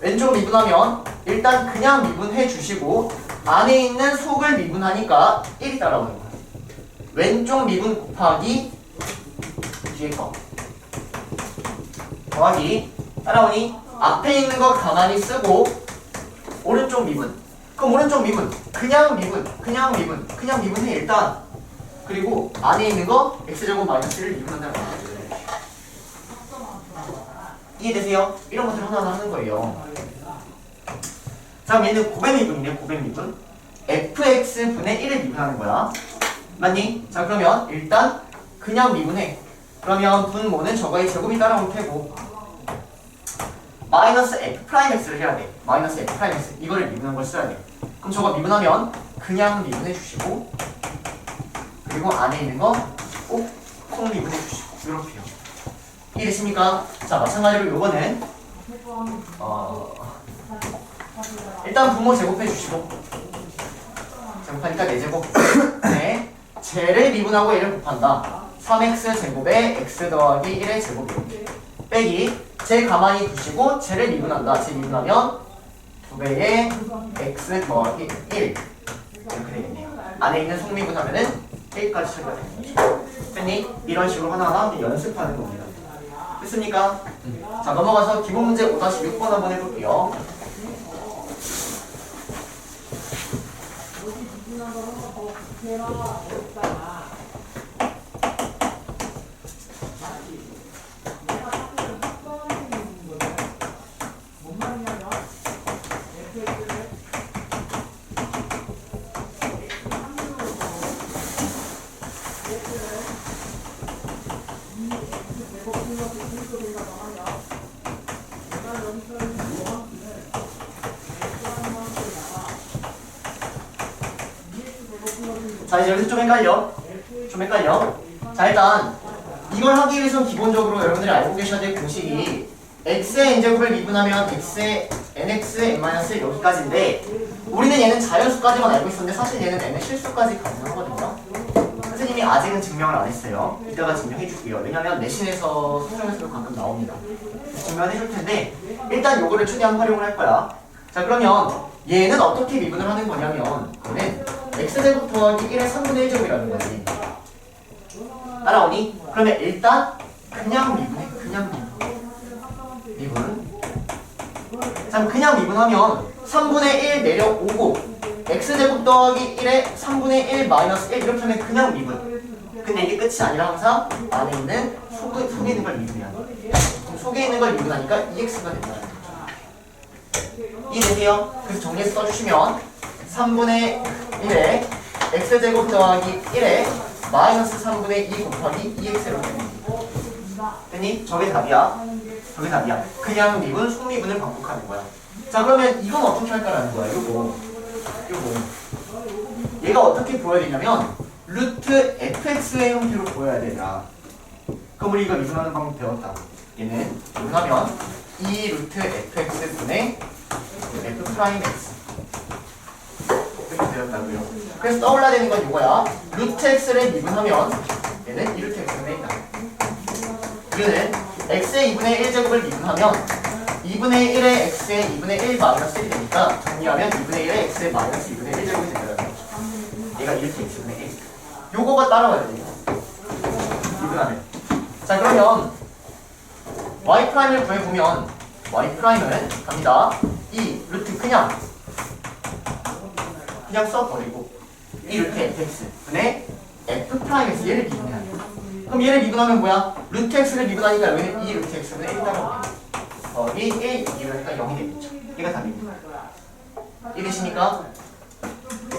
왼쪽을 미분하면 일단 그냥 미분해 주시고 안에 있는 속을 미분하니까 1이 따라오는 거야. 왼쪽 미분 곱하기 뒤에 거 더하기 따라오니 앞에 있는 거 가만히 쓰고 오른쪽 미분. 그럼 오른쪽 미분 그냥 미분해 일단. 그리고 안에 있는 거 x제곱 마이너스를 미분한다는 거죠. 이해되세요? 이런 것들 하나하나 하는 거예요. 자, 그럼 얘는 곱의 미분이네. 곱의 미분 fx분의 1을 미분하는 거야. 맞니? 자, 그러면 일단 그냥 미분해. 그러면 분모는 저거의 제곱이 따라올 테고 마이너스 f'x를 해야 돼. 마이너스 f'x 이거를 미분한 걸 써야 돼. 그럼 저거 미분하면 그냥 미분해 주시고 그리고 안에 있는 거 꼭 미분해 주시고 이렇게요. 이해됐습니까? 자, 마찬가지로 요거는 일단 분모 제곱해 주시고 제곱하니까 4제곱 네, 쟤를 미분하고 얘를 곱한다. 3x 제곱에 x 더하기 1의 제곱이요. 빼기 쟤 가만히 두시고 쟤를 미분한다. 쟤 미분하면 2배의 x 더하기 1 이렇게 되겠네요. 안에 있는 속미분하면은 1까지 처리가 되는 거죠. 됐니? 이런 식으로 하나하나 연습하는 겁니다. 됐습니까? 자, 넘어가서 기본 문제 5-6번 한번 해볼게요. 자, 이제 여기서 좀 헷갈려. 자, 일단 이걸 하기 위해서는 기본적으로 여러분들이 알고 계셔야 될 공식이 x의 n제곱을 미분하면 x의 nx n-1 여기까지인데, 우리는 얘는 자연수까지만 알고 있었는데 사실 얘는 n의 실수까지 가능하거든요. 선생님이 아직은 증명을 안 했어요. 이따가 증명해 줄게요. 왜냐면 내신에서 수능에서도 가끔 나옵니다. 증명해 줄 텐데 일단 요거를 최대한 활용을 할 거야. 자, 그러면 얘는 어떻게 미분을 하는 거냐면, 얘는 x제곱 더하기 1의 3분의 1제곱이라는 거지. 따라오니? 그러면 일단 그냥 미분해. 미분. 자, 그냥 미분하면 3분의 1 내려오고 x제곱 더하기 1에 3분의 1 마이너스 1 이렇게 하면 그냥 미분. 근데 이게 끝이 아니라 항상 안에 있는 속에 있는 걸 미분해야 돼. 그럼 속에 있는 걸 미분하니까 2x가 된다는 거죠. 이해되세요? 그래서 정리해서 써주시면 3분의 1에 x제곱 더하기 1에 마이너스 3분의 2 곱하기 2x로 됩니다. 됐니? 저게 답이야. 그냥 미분, 속미분을 반복하는 거야. 자, 그러면 이건 어떻게 할까라는 거야. 요거 얘가 어떻게 보여야 되냐면 루트 fx의 형태로 보여야 되더라. 그럼 우리 이거 미분하는 방법 배웠다. 얘는 미분하면 2 루트 fx분의 f 프라임 x 이렇게 배웠다고요. 그래서 떠올라야 되는 건 이거야. 루트 x를 미분하면 얘는 2 루트 x분의 1이다. 이거는 x의 2분의 1제곱을 미분하면 2분의 1의 x의 2분의 1 마이너스 1이 되니까 정리하면 2분의 1의 x의 마이너스 2분의 1제곱이 된다는 거죠. 얘가 1루트 x분의 1. 요거가 따라와야 돼요. 미분하면. 자, 그러면 y'을 구해보면 y'은 갑니다. 이 루트 그냥 써버리고 2루트 fx 분의 f'x 얘를 미분해야 돼. 그럼 얘를 미분하면 뭐야? 루트 x를 미분하니까 여기는 2 루트 x분의 1 따라오게. 이 1 미분하니까 0이 되겠죠. 얘가 답입니다. 이해되십니까?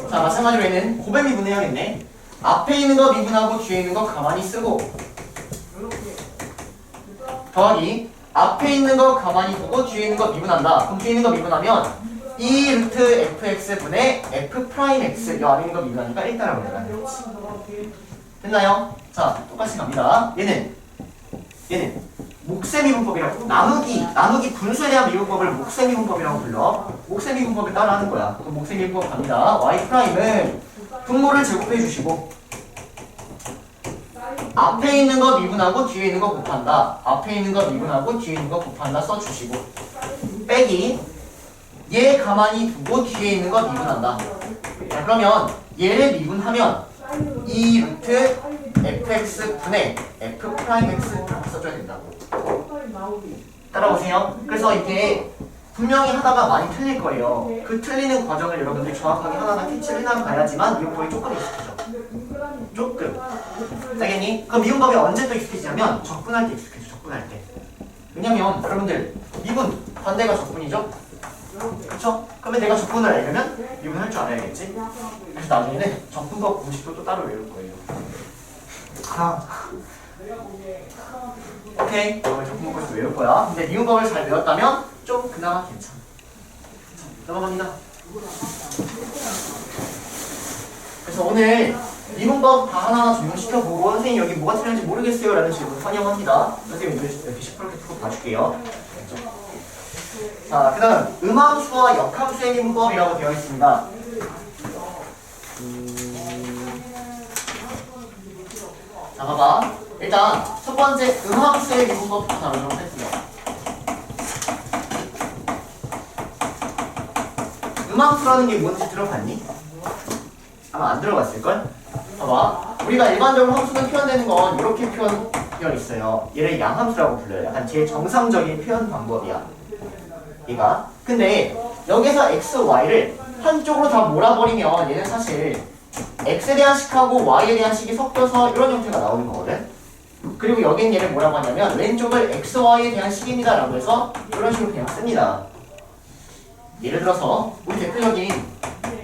자, 마찬가지로 얘는 고배 미분해야겠네. 앞에 있는 거 미분하고 뒤에 있는 거 가만히 쓰고 더하기 앞에 있는 거 가만히 두고 뒤에 있는 거 미분한다. 그럼 뒤에 있는 거 미분하면 2 루트 fx분의 f 프라임 x 이 안에 있는 거 미분하니까 1 따라오는 거지. 됐나요? 자, 똑같이 갑니다. 얘는 목세 미분법이라고, 나누기 분수에 대한 미분법을 목세 미분법이라고 불러. 목세 미분법을 따라하는 거야. 그럼 목세 미분법 갑니다. y''은 분모를 제곱해 주시고 앞에 있는 거 미분하고 뒤에 있는 거 곱한다. 앞에 있는 거 미분하고 뒤에 있는 거 곱한다 써주시고 빼기 얘 가만히 두고 뒤에 있는 거 미분한다. 자, 그러면 얘를 미분하면 2 루트 fx 분의 f 프라임 x 이렇게 써줘야 된다고. 따라오세요. 그래서 이게 분명히 하다가 많이 틀릴 거예요. 그 틀리는 과정을 여러분들이 정확하게 하나하나 캐치를 해나가야지만 미분법이 조금 익숙해져. 조금. 알겠니? 그럼 미분법이 언제 또 익숙해지냐면 적분할 때 익숙해져. 적분할 때. 왜냐면 여러분들 미분 반대가 적분이죠? 그쵸? 그러면 내가 적분을 알려면 미분할 줄 알아야겠지? 그래서 나중에는 적분법 공식도 또 따로 외울 거예요. 오케이. 그러면 적분법을 외울 거야. 근데 미분법을 잘 외웠다면 좀 그나마 괜찮아. 넘어갑니다. 그래서 오늘 미분법 다 하나하나 적용시켜보고 선생님 여기 뭐가 틀렸는지 모르겠어요 라는 질문 환영합니다. 선생님 이렇게 시끄럽게 듣고 봐줄게요. 자, 그 다음 음함수와 역함수의 미분법이라고 되어 있습니다. 자, 봐봐. 일단 첫 번째 음함수의 미분법부터 다루도록 하겠습니다. 음함수라는 게 뭔지 들어봤니? 아마 안 들어봤을걸? 봐봐. 우리가 일반적으로 함수는 표현되는 건 이렇게 표현되어 있어요. 얘를 양함수라고 불러요. 약간 제일 정상적인 표현 방법이야. 얘가. 근데 여기서 x, y를 한쪽으로 다 몰아버리면 얘는 사실 x에 대한 식하고 y에 대한 식이 섞여서 이런 형태가 나오는 거거든. 그리고 여긴 얘를 뭐라고 하냐면 왼쪽을 x, y에 대한 식입니다 라고 해서 이런 식으로 그냥 씁니다. 예를 들어서 우리 대표적인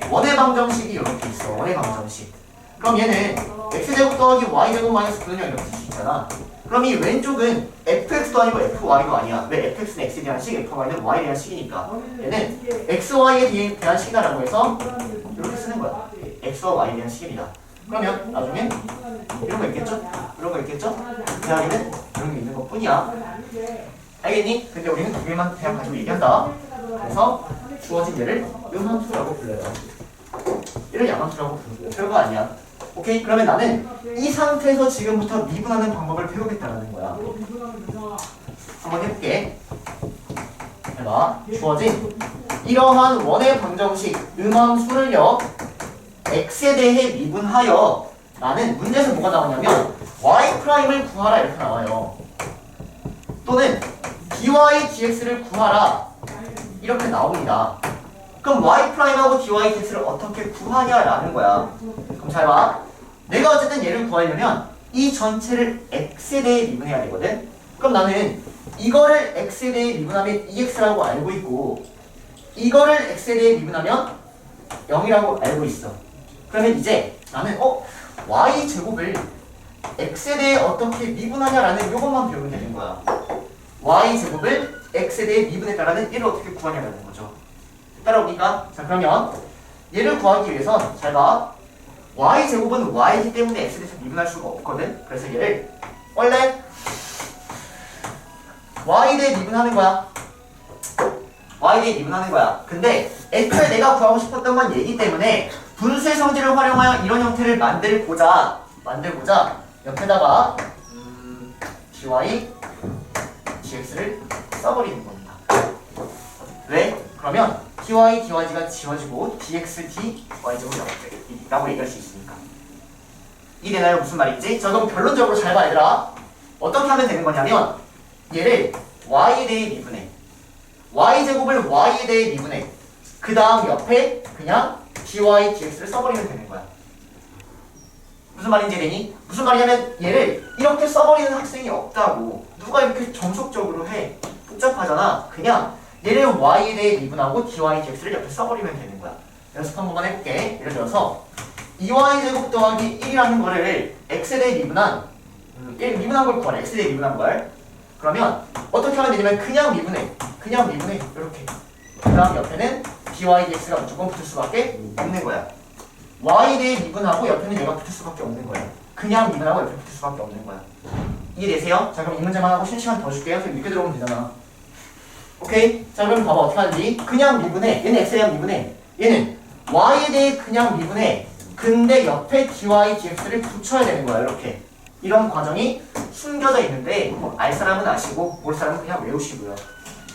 원의 방정식이 이렇게 있어. 원의 방정식. 그럼 얘는 x제곱 더하기 y제곱 마이너스 9는 0 이렇게 쓸 수 있잖아. 그럼 이 왼쪽은 fx도 아니고 fy도 아니야. 왜? fx는 x에 대한 식, fy는 y에 대한 식이니까. 얘는 xy에 대한 식이다라고 해서 이렇게 쓰는 거야. x와 y에 대한 식입니다. 그러면 나중에 이런 거 있겠죠? 이런 거 있겠죠? 대학에는 이런 게 있는 것 뿐이야. 알겠니? 근데 우리는 두 개만 그냥 가지고 얘기한다. 그래서 주어진 얘를 음함수라고 불러요. 얘를 양함수라고 부르고 별거 아니야. 오케이? 그러면 나는 이 상태에서 지금부터 미분하는 방법을 배우겠다라는 거야. 한번 해볼게. 해봐. 주어진 이러한 원의 방정식 음함수를요 x에 대해 미분하여 나는 문제에서 뭐가 나오냐면 y'을 구하라 이렇게 나와요. 또는 dy dx를 구하라 이렇게 나옵니다. 그럼 y'하고 dy dx를 어떻게 구하냐라는 거야. 그럼 잘 봐. 내가 어쨌든 얘를 구하려면 이 전체를 x에 대해 미분해야 되거든. 그럼 나는 이거를 x에 대해 미분하면 2x라고 알고 있고 이거를 x에 대해 미분하면 0이라고 알고 있어. 그러면 이제 나는 y제곱을 x에 대해 어떻게 미분하냐라는 요것만 배우면 되는 거야. y제곱을 x에 대해 미분했다라는 얘를 어떻게 구하냐라는 거죠. 따라오니까? 자, 그러면 얘를 구하기 위해선 잘 봐. y제곱은 y이기 때문에 x에 대해서 미분할 수가 없거든. 그래서 얘를 원래 y에 대해 미분하는 거야. y에 대해 미분하는 거야. 근데 애초에 내가 구하고 싶었던 건 얘기 때문에 분수의 성질을 활용하여 이런 형태를 만들고자 옆에다가 dy dx를 써버리는 겁니다. 왜? 그러면 dy dy가 지워지고 dx dy 제곱이라고 얘기할 수 있으니까. 이해되나요? 무슨 말인지? 자, 그럼 결론적으로 잘 봐 얘들아. 어떻게 하면 되는 거냐면 얘를 y에 대해 미분해. y제곱을 y에 대해 미분해. 그 다음 옆에 그냥 dy dx를 써버리면 되는 거야. 무슨 말인지 되니? 무슨 말이냐면 얘를 이렇게 써버리는 학생이 없다고. 누가 이렇게 정석적으로 해. 복잡하잖아. 그냥 얘를 y에 대해 미분하고 dy dx를 옆에 써버리면 되는 거야. 연습 한 번만 해볼게. 예를 들어서 2y제곱 더하기 1이라는 거를 x에 대해 미분한 미분한 걸 구하래. x에 대해 미분한 걸. 그러면 어떻게 하면 되냐면 그냥 미분해. 이렇게. 그 다음 옆에는 dy dx가 무조건 붙을 수밖에 없는 거야. y에 대해 미분하고 옆에는 얘가 붙을 수밖에 없는 거야. 그냥 미분하고 옆에 붙을 수밖에 없는 거야. 이해되세요? 자, 그럼 이 문제만 하고 쉬는 시간 더 줄게요. 그럼 이렇게 들어오면 되잖아. 오케이? 자, 그럼 봐봐. 어떻게 하는지. 그냥 미분해. 얘는 x에 대한 미분해. 얘는 y에 대해 그냥 미분해. 근데 옆에 dy dx를 붙여야 되는 거야. 이렇게. 이런 과정이 숨겨져 있는데 알 사람은 아시고 모를 사람은 그냥 외우시고요.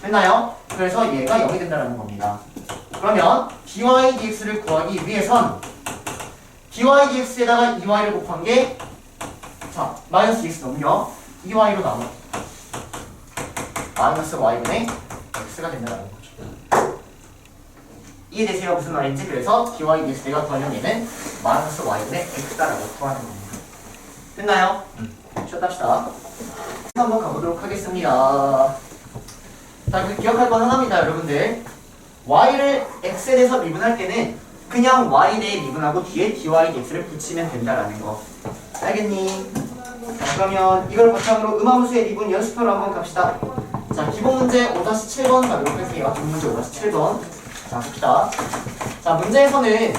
됐나요? 그래서 얘가 0이 된다는 겁니다. 그러면 dy dx를 구하기 위해선 dy dx에다가 2y를 곱한 게 자, 마이너스 dx 넘겨 2y로 나눠 마이너스 y분의 x가 된다는 거죠. 이해되세요? 무슨 말인지? 그래서 dy dx 내가 구하는 얘는 마이너스 y분의 x다라고 구하는 겁니다. 됐나요? 쉬었다 합시다. 한번 가보도록 하겠습니다. 자, 그 기억할 건 하나입니다, 여러분들. y를 x에 대해서 미분할 때는 그냥 y에 대해 미분하고 뒤에 dy dx를 붙이면 된다라는 거. 알겠니? 자, 그러면 이걸 바탕으로 음함수의 미분 연습하러 한번 갑시다. 자, 기본 문제 5-7번 가도록 할게요. 기본 문제 5-7번. 자, 봅시다. 자, 문제에서는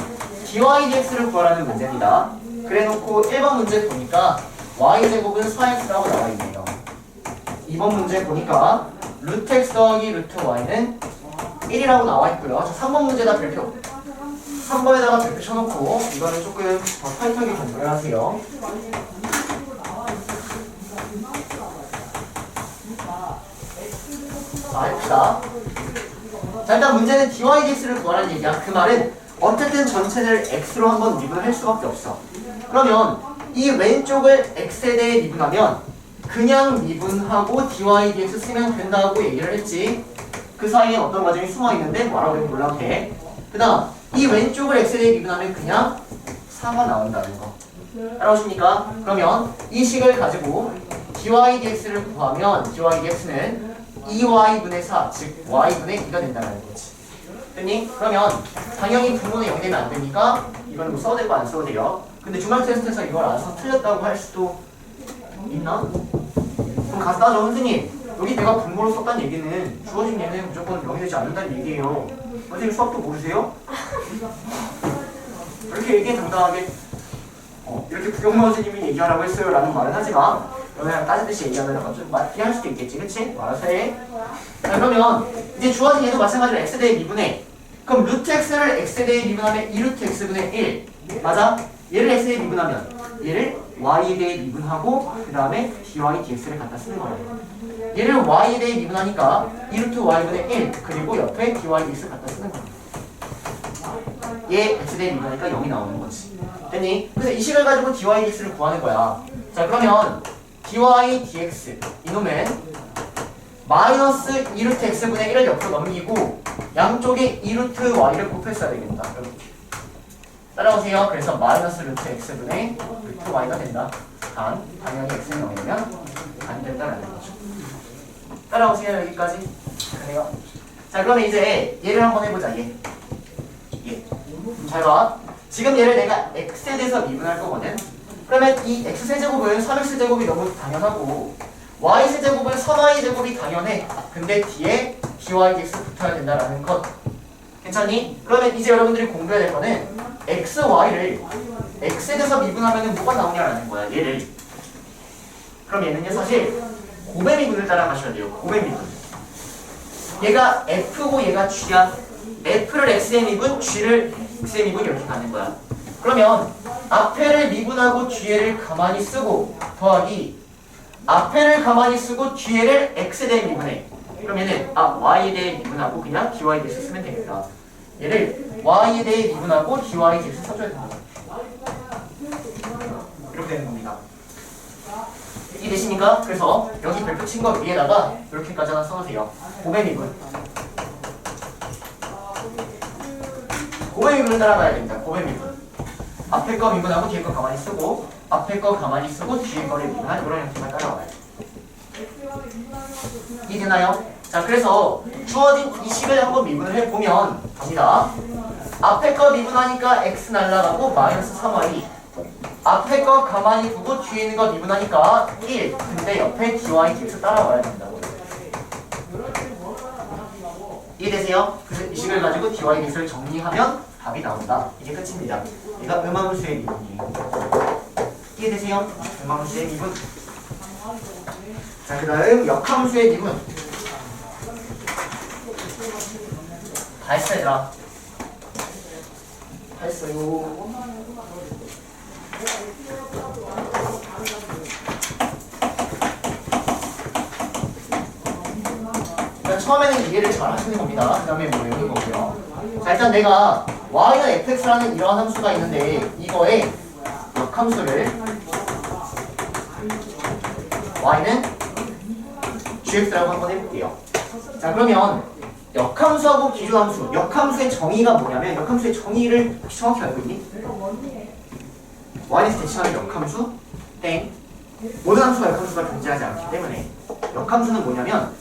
dy dx를 구하라는 문제입니다. 그래놓고 1번 문제 보니까 y제곱은 4x라고 나와있네요. 2번 문제 보니까 루트 x 더하기 루트 y는 1이라고 나와있고요. 자, 3번 문제다 별표 3번에다가 별표 쳐놓고 이거는 조금 더 타이트하게 공부를 하세요. 자, 해봅시다. 자, 일단 문제는 dy dx를 구하라는 얘기야. 그 말은 어쨌든 전체를 x로 한번 미분을 할 수밖에 없어. 그러면 이 왼쪽을 x에 대해 미분하면 그냥 미분하고 dy dx 쓰면 된다고 얘기를 했지. 그 사이에 어떤 과정이 숨어있는데 뭐라고 해도 몰라도 돼. 그 다음 이 왼쪽을 x에 대해 미분하면 그냥 4가 나온다는 거. 따라오십니까? 그러면 이 식을 가지고 dy dx를 구하면 dy dx는 2y분의 4, 즉 y분의 2가 된다는 거지. 됐니? 그러면 당연히 분모는 0 되면 안 되니까 이거는 뭐 써도 되고 안 써도 돼요. 근데 주말 테스트에서 이걸 알아서 틀렸다고 할 수도 있나? 그럼 가서 따져. 선생님 여기 내가 분모를 썼다는 얘기는 주어진 얘는 무조건 0이 되지 않는다는 얘기예요. 선생님 수학도 모르세요? 이렇게 얘기해 당당하게 이렇게 부경모 선생님이 얘기하라고 했어요 라는 말은 하지만 그냥 따지듯이 얘기하면 좀 맞게 할 수도 있겠지. 그치? 알아서 해. 자 그러면 이제 주어진 얘도 마찬가지로 x대의 미분해. 그럼 루트 x를 x대의 미분하면 2루트 x분의 1 맞아? 얘를 x대의 미분하면 얘를 y에 대해 미분하고 그 다음에 dy dx를 갖다 쓰는 거예요. 얘를 y에 대해 미분하니까 2루트 y분의 1 그리고 옆에 dy dx 갖다 쓰는 거예요. 얘 x대에 미분하니까 0이 나오는 거지. 됐니? 그래서 이 식을 가지고 dy dx를 구하는 거야. 자 그러면 dy dx 이놈은 마이너스 2루트 x분의 1을 옆으로 넘기고 양쪽에 2루트 y를 곱했어야 되겠다. 이렇게. 따라오세요. 그래서 마이너스 루트 x분의 루트 y가 된다. 당연히 x는 0이면 안 된다라는 거죠. 따라오세요. 여기까지. 그래요. 자 그러면 이제 얘를 한번 해보자. 얘. 잘 봐. 지금 얘를 내가 x에 대해서 미분할 거거든. 그러면 이 x세제곱은 3x제곱이 너무 당연하고 y세제곱은 3y제곱이 당연해. 근데 뒤에 dy dx 붙어야 된다라는 것. 괜찮니? 그러면 이제 여러분들이 공부해야 될 거는 x, y를 x에 대해서 미분하면 뭐가 나오냐라는 거야. 얘를. 그럼 얘는요 사실 곱의 미분을 따라가셔야 돼요. 곱의 미분. 얘가 f고 얘가 g야. f를 x에 미분, g를 x에 미분 이렇게 가는 거야. 그러면 앞에를 미분하고 뒤에를 가만히 쓰고 더하기 앞에를 가만히 쓰고 뒤에를 x에 대해 미분해. 그러면은 y에 대해 미분하고 그냥 dy dx 쓰면 되겠다. 얘를 y에 대해 미분하고 dy dx 써줘야 됩니다. 이렇게 되는 겁니다. 이해되십니까? 그래서 여기 별표 친 거 위에다가 이렇게까지 하나 써놓으세요. 곱의 미분. 곱의 미분을 따라가야 됩니다. 곱의 미분. 앞에 거 미분하고 뒤에 거 가만히 쓰고 앞에 거 가만히 쓰고 뒤에 거를 미분한 이런 형태만 따라와요. 이해되나요? 자 그래서 주어진 이 식을 한번 미분을 해보면 갑니다. 앞에 거 미분하니까 x 날라가고 마이너스 3y 앞에 거 가만히 두고 뒤에 있는 거 미분하니까 1 근데 옆에 dy dx 따라와야 된다고. 이해되세요? 그래서 이 식을 가지고 dy dx를 정리하면 답이 나온다. 이게 끝입니다. 얘가 음함수의 미분이에요. 이해되세요? 음함수의 미분. 자 그 다음 역함수의 미분. 다 했어 얘들아. 다 했어요. 그러니까 처음에는 이해를 잘 하시는 겁니다. 그 다음에 뭐 외우는 거고요. 자 일단 내가 y는 fx라는 이러한 함수가 있는데 이거의 역함수를 y는 gx라고 한번 해볼게요. 자 그러면 역함수하고 기준함수, 역함수의 정의가 뭐냐면 역함수의 정의를 혹시 정확히 알고 있니? y에서 대칭하는 역함수 땡. 모든 함수가 역함수가 존재하지 않기 때문에 역함수는 뭐냐면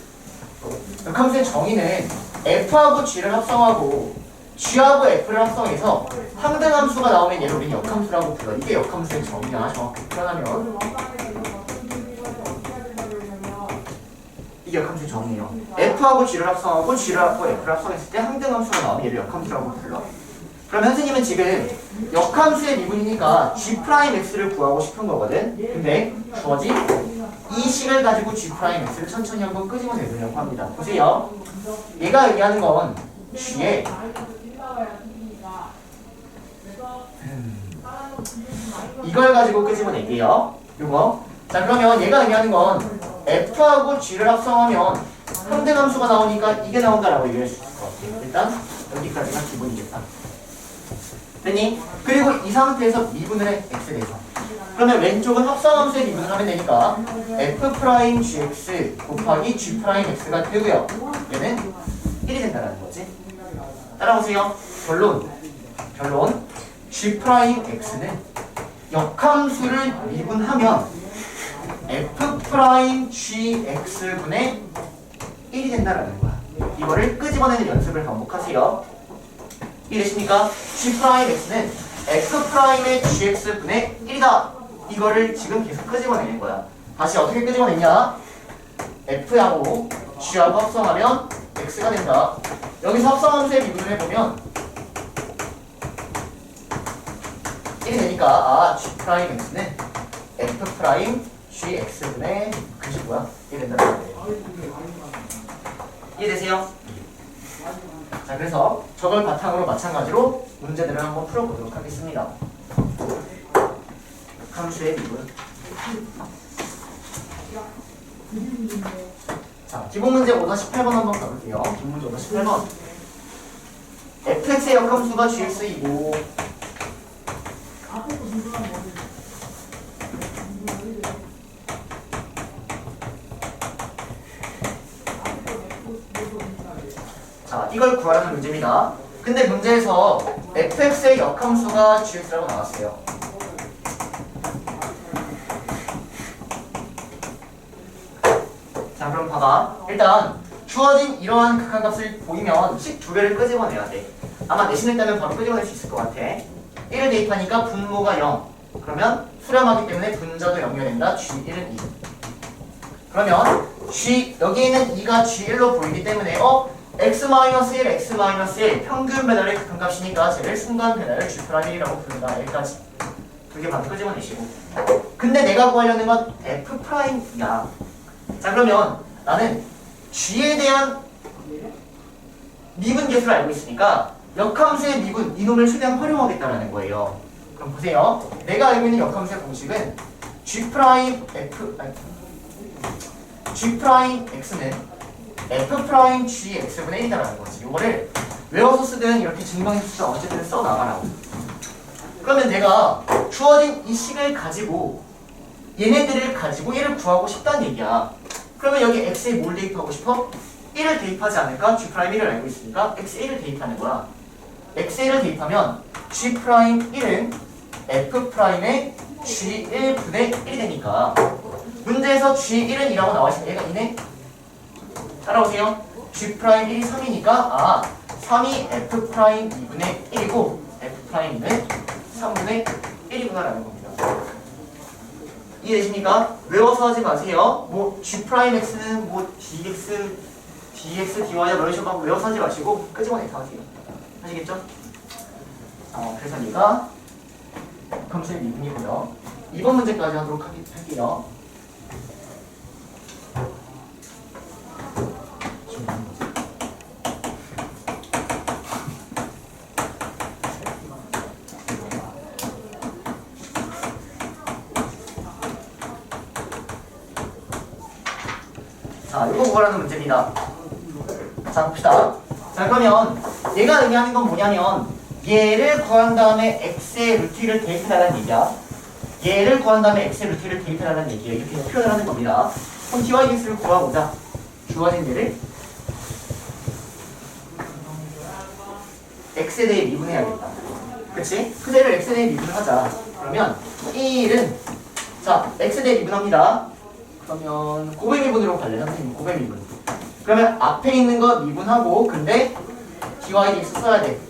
역함수의 정의는 f하고 g를 합성하고 g하고 f를 합성해서 상등함수가 나오면 얘를 우리는 역함수라고 불러. 이게 역함수의 정의야. 정확히 표현하면 이게 역함수의 정의예요. f하고 g를 합성하고 g하고 f를 합성했을 때 상등함수가 나오면 얘를 역함수라고 불러. 그러면 선생님은 지금 역함수의 미분이니까 g'x를 구하고 싶은 거거든. 근데 주어진 이 식을 가지고 g'x를 천천히 한번 끄집어 내보려고 합니다. 보세요. 얘가 의미하는 건 g에 이걸 가지고 끄집어낼게요. 요거. 자 그러면 얘가 의미하는 건 f하고 g를 합성하면 상등함수가 나오니까 이게 나온다라고 얘기할 수 있을 것 같아요. 일단 여기까지가 기본이겠다. 됐니? 그리고 이 상태에서 미분을 해 x에 대해서. 그러면 왼쪽은 합성함수에 미분을 하면 되니까 f'gx 곱하기 g'x가 되고요. 얘는 1이 된다는 거지. 따라오세요. 결론 g'x는 역함수를 미분하면 f'gx분의 1이 된다는 거야. 이거를 끄집어내는 연습을 반복하세요. 이해되십니까? g'x는 F'의 gx분의 1이다. 이거를 지금 계속 끄집어내는 거야. 다시 어떻게 끄집어냈냐? F하고 G하고 합성하면 X가 된다. 여기서 합성함수의 미분을 해보면 1이 되니까 아 G'X는 F' GX분의 그것이 뭐야? 1이 된다. 이해되세요? 자, 그래서 저걸 바탕으로 마찬가지로 문제들을 한번 풀어보도록 하겠습니다. 함수의 미분. 자, 기본 문제 5-18번 한번 가볼게요. 기본 문제 5-18번. fx의 역함수가 gx이고 자, 이걸 구하라는 문제입니다. 근데 문제에서 fx의 역함수가 gx라고 나왔어요. 자, 그럼 봐봐. 일단 주어진 이러한 극한값을 보이면 식 두 개를 끄집어내야 돼. 아마 내신을 따면 바로 끄집어낼 수 있을 것 같아. 1을 대입하니까 분모가 0. 그러면 수렴하기 때문에 분자도 0이 된다. G1은 2. 그러면 G 여기에 있는 2가 G1로 보이기 때문에 x-1, x-1 평균 배달의 극한값이니까 쟤를 순간 배달을 G'1이라고 부른다. 여기까지 두 개 바로 끄집어내시고. 근데 내가 구하려는 건 F'야. 자, 그러면 나는 G에 대한 미분 계수를 알고 있으니까 역함수의 미분 이놈을 최대한 활용하겠다라는 거예요. 그럼 보세요. 내가 알고 있는 역함수의 공식은 G'X는 F'GX분의 1이다라는 거지. 이거를 외워서 쓰든 이렇게 증명해서 쓰든 어쨌든 써나가라고. 그러면 내가 주어진 이 식을 가지고 얘네들을 가지고 1을 구하고 싶다는 얘기야. 그러면 여기 x에 뭘 대입하고 싶어? 1을 대입하지 않을까? G'1을 알고 있으니까 x에 1을 대입하는 거야. x에 1을 대입하면 G'1은 F'의 G1분의 1이 되니까 문제에서 G1은 2라고 나와있으면 얘가 2네? 따라오세요. G'1이 3이니까 아 3이 F'2분의 1이고 F'는 3분의 1이구나라는 겁니다. 이해되십니까? 외워서 하지 마세요. 뭐 G'X는 뭐 dx, dy야 이런 식으로 막 외워서 하지 마시고 끄집어내서 하세요. 아시겠죠? 그래서 얘가 역함수의 미분이고요. 2번 문제까지 하도록 할게요. 자, 이거 구하라는 문제입니다. 자, 봅시다. 자, 그러면 얘가 의미하는 건 뭐냐면 얘를 구한 다음에 x의 루트 1을 대입해달라는 얘기야. 얘를 구한 다음에 x의 루트 1을 대입해달라는 얘기야. 이렇게 표현을 하는 겁니다. 그럼 dy와 dx를 구하고자 주어진 얘를 x에 대해 미분해야겠다. 그치? 그대로 x에 대해 미분을 하자. 그러면 1은 자, x에 대해 미분합니다. 그러면 고배 미분으로 갈래. 선생님 고배 미분. 그러면 앞에 있는 거 미분하고 근데 dy와 dx 써야 돼.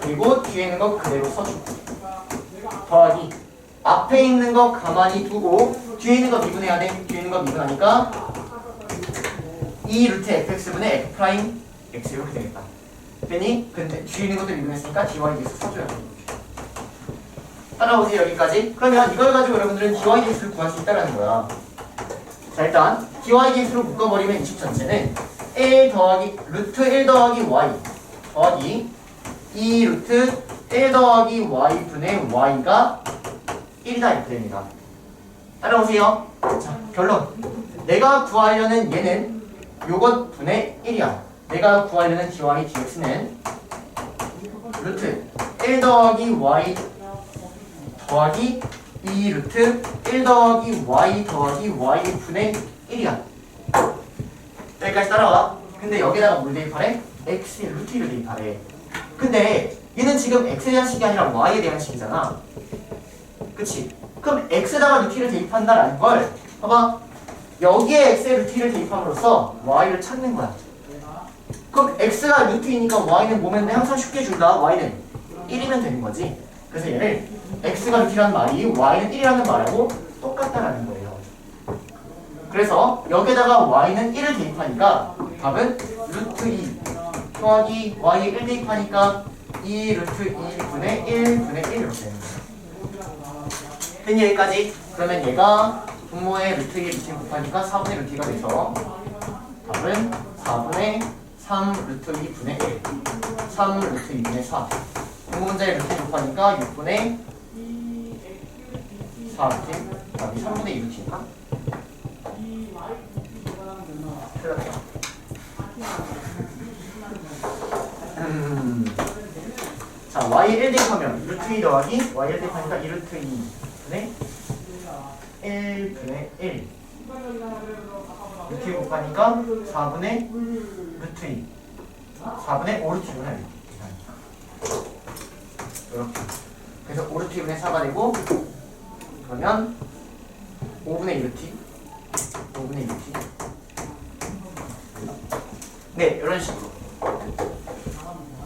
그리고 뒤에 있는 거 그대로 써주고 더하기 앞에 있는 거 가만히 두고 뒤에 있는 거 미분해야 돼. 뒤에 있는 거 미분하니까 2 루트 fx분의 f'(x) 이렇게 되겠다. 됐니? 근데 뒤에 있는 것도 미분했으니까 dy와 dx 써줘야 돼. 따라오세요. 여기까지. 그러면 이걸 가지고 여러분들은 dy와 dx를 구할 수 있다는 거야. 자, 일단 dy와 dx로 묶어버리면 이 식 전체는 1 더하기 루트 1 더하기 y 더하기 2 루트 1 더하기 y 분의 y가 1이다 이렇게 됩니다. 따라오세요. 자, 결론. 내가 구하려는 얘는 요것 분의 1이야. 내가 구하려는 dy와 dx는 루트 1 더하기 y 더하기 2 루트 1 더하기 y 더하기 y 분의 1이야. 여기까지 따라와. 근데 여기다가 뭘 대입하래? x의 루트 1을 대입하래. 근데 얘는 지금 x에 대한 식이 아니라 y에 대한 식이잖아. 그치? 그럼 x에다가 루트 1을 대입한다라는 걸 봐봐. 여기에 x의 루트 1을 대입함으로써 y를 찾는 거야. 그럼 x가 루트 2니까 y는 뭐면 돼? 항상 쉽게 준다. y는 1이면 되는 거지. 그래서 얘를 x가 루트라는 말이 y는 1이라는 말하고 똑같다라는 거예요. 그래서 여기다가 y는 1을 대입하니까 답은 루트 2 더하기 y에 1 대입하니까 2 루트 2분의 1분의 1 이렇게 되는 거예요. 됐니 여기까지? 그러면 얘가 분모의 루트 2 루트 2 곱하니까 4분의 루트 2가 돼서 답은 4분의 3 루트 2분의 1 3 루트 2분의 4 분모문자의 루트 2 곱하니까 6분의 4 루트 답이 3분의 2 루트 2가 틀렸죠. 자, y 1 대입하면 루트 2 더하기 y 1 대입하니까 2 루트 2분의 1분의 1 루트 2 곱하니까 4분의 루트 2 4분의 5 루트 2분의 1 이렇게 그래서 5 루트 2분의 4가 되고 그러면 5분의 2 루트 2 5분의 2 루트 2 네, 이런 식으로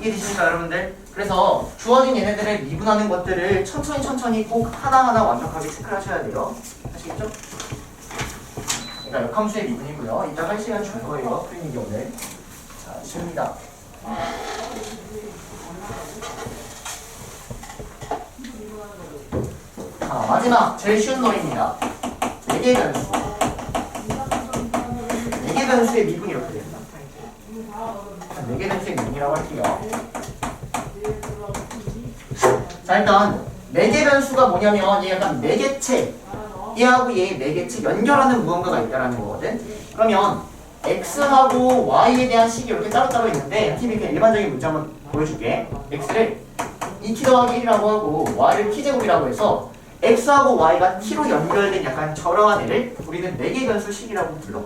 이해되십니까 여러분들? 그래서 주어진 얘네들을 미분하는 것들을 천천히 꼭 하나하나 완벽하게 체크를 하셔야 돼요. 아시겠죠? 그러니까 역함수의 미분이고요. 이따 할 시간 줄 거예요. 프리미기 오늘. 자, 쉽니다. 자, 마지막 제일 쉬운 놀이입니다. 4개의 변수. 4개 변수의 미분이 이렇게 됩니다. 4개 변수의 미분이라고 할게요. 자, 일단 4개 변수가 뭐냐면 얘 약간 4개체 얘하고 얘 4개체 연결하는 무언가가 있다라는 거거든. 그러면 x하고 y에 대한 식이 이렇게 따로따로 있는데 TV 그냥 일반적인 문제 한번 보여줄게. x를 2t 더하기 1이라고 하고 y를 t제곱이라고 해서 x하고 y가 t로 연결된 약간 저러한 애를 우리는 4개 변수 식이라고 불러.